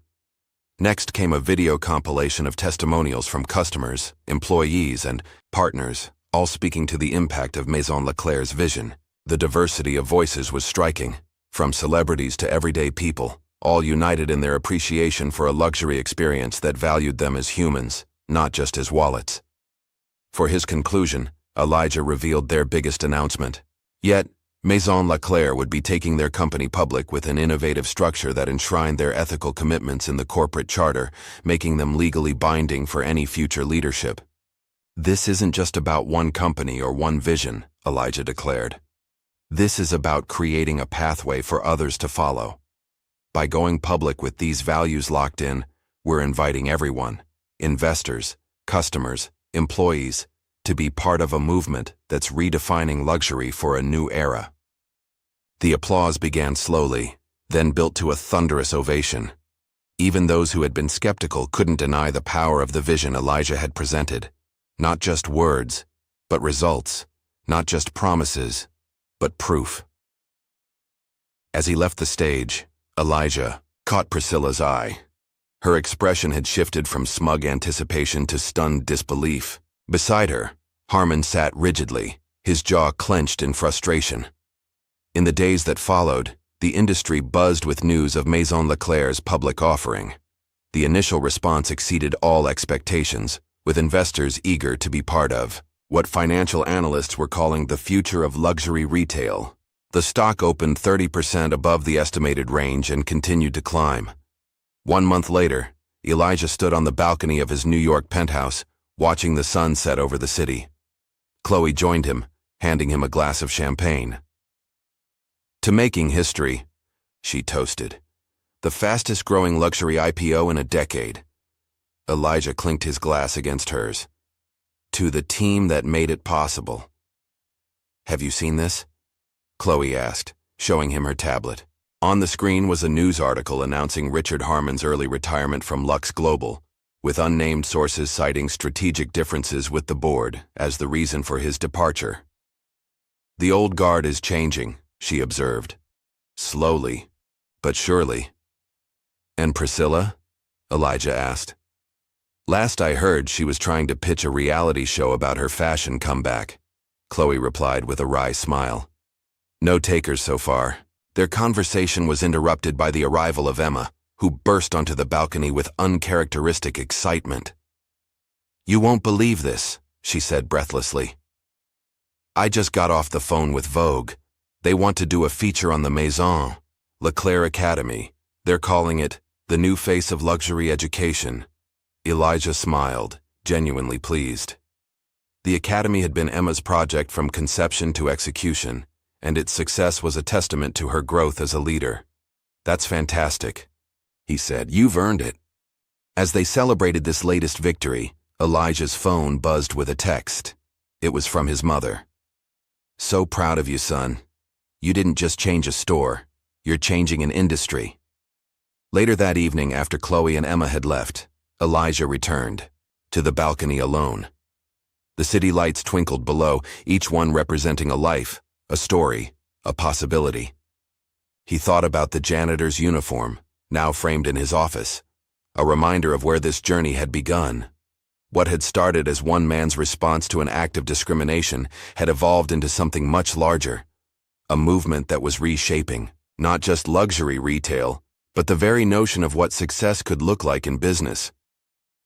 A: Next came a video compilation of testimonials from customers, employees, and partners, all speaking to the impact of Maison Leclerc's vision. The diversity of voices was striking, from celebrities to everyday people, all united in their appreciation for a luxury experience that valued them as humans, not just as wallets. For his conclusion, Elijah revealed their biggest announcement. Yet, Maison Leclerc would be taking their company public with an innovative structure that enshrined their ethical commitments in the corporate charter, making them legally binding for any future leadership. This isn't just about one company or one vision, Elijah declared. This is about creating a pathway for others to follow. By going public with these values locked in, we're inviting everyone, investors, customers, employees, to be part of a movement that's redefining luxury for a new era. The applause began slowly, then built to a thunderous ovation. Even those who had been skeptical couldn't deny the power of the vision Elijah had presented. Not just words, but results. Not just promises, but proof. As he left the stage, Elijah caught Priscilla's eye. Her expression had shifted from smug anticipation to stunned disbelief. Beside her, Harmon sat rigidly, his jaw clenched in frustration. In the days that followed, the industry buzzed with news of Maison Leclerc's public offering. The initial response exceeded all expectations, with investors eager to be part of what financial analysts were calling the future of luxury retail. The stock opened 30% above the estimated range and continued to climb. 1 month later, Elijah stood on the balcony of his New York penthouse, watching the sun set over the city. Chloe joined him, handing him a glass of champagne. "To making history," she toasted. "The fastest-growing luxury IPO in a decade." Elijah clinked his glass against hers. "To the team that made it possible." "Have you seen this?" Chloe asked, showing him her tablet. On the screen was a news article announcing Richard Harmon's early retirement from Lux Global, with unnamed sources citing strategic differences with the board as the reason for his departure. "The old guard is changing," she observed. "Slowly, but surely." "And Priscilla?" Elijah asked. "Last I heard, she was trying to pitch a reality show about her fashion comeback," Chloe replied with a wry smile. "No takers so far." Their conversation was interrupted by the arrival of Emma, who burst onto the balcony with uncharacteristic excitement. "You won't believe this," she said breathlessly. "I just got off the phone with Vogue. They want to do a feature on the Maison Leclerc Academy. They're calling it The New Face of Luxury Education." Elijah smiled, genuinely pleased. The academy had been Emma's project from conception to execution, and its success was a testament to her growth as a leader. "That's fantastic," he said. "You've earned it." As they celebrated this latest victory, Elijah's phone buzzed with a text. It was from his mother. "So proud of you, son. You didn't just change a store. You're changing an industry." Later that evening, after Chloe and Emma had left, Elijah returned, to the balcony alone. The city lights twinkled below, each one representing a life, a story, a possibility. He thought about the janitor's uniform, now framed in his office, a reminder of where this journey had begun. What had started as one man's response to an act of discrimination had evolved into something much larger, a movement that was reshaping, not just luxury retail, but the very notion of what success could look like in business.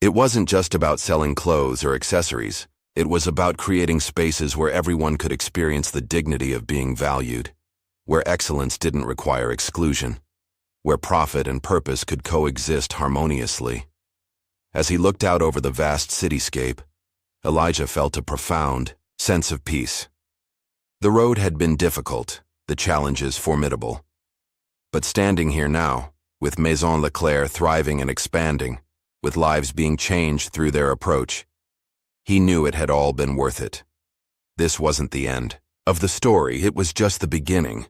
A: It wasn't just about selling clothes or accessories, It was about creating spaces where everyone could experience the dignity of being valued, where excellence didn't require exclusion, where profit and purpose could coexist harmoniously. As he looked out over the vast cityscape, Elijah felt a profound sense of peace. The road had been difficult, the challenges formidable. But standing here now, with Maison Leclerc thriving and expanding, with lives being changed through their approach, he knew it had all been worth it. This wasn't the end of the story, it was just the beginning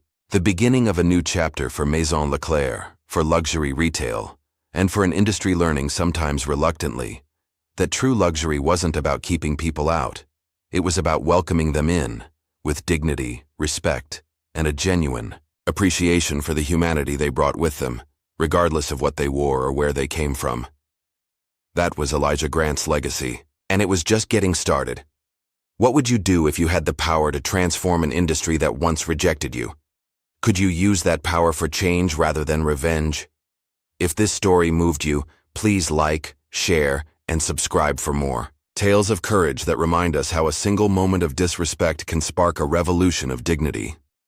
A: of a new chapter for Maison Leclerc, for luxury retail, and for an industry learning sometimes reluctantly that true luxury wasn't about keeping people out. It was about welcoming them in, with dignity, respect, and a genuine appreciation for the humanity they brought with them, regardless of what they wore or where they came from. That was Elijah Grant's legacy, and it was just getting started. What would you do if you had the power to transform an industry that once rejected you? Could you use that power for change rather than revenge? If this story moved you, please like, share, and subscribe for more. Tales of courage that remind us how a single moment of disrespect can spark a revolution of dignity.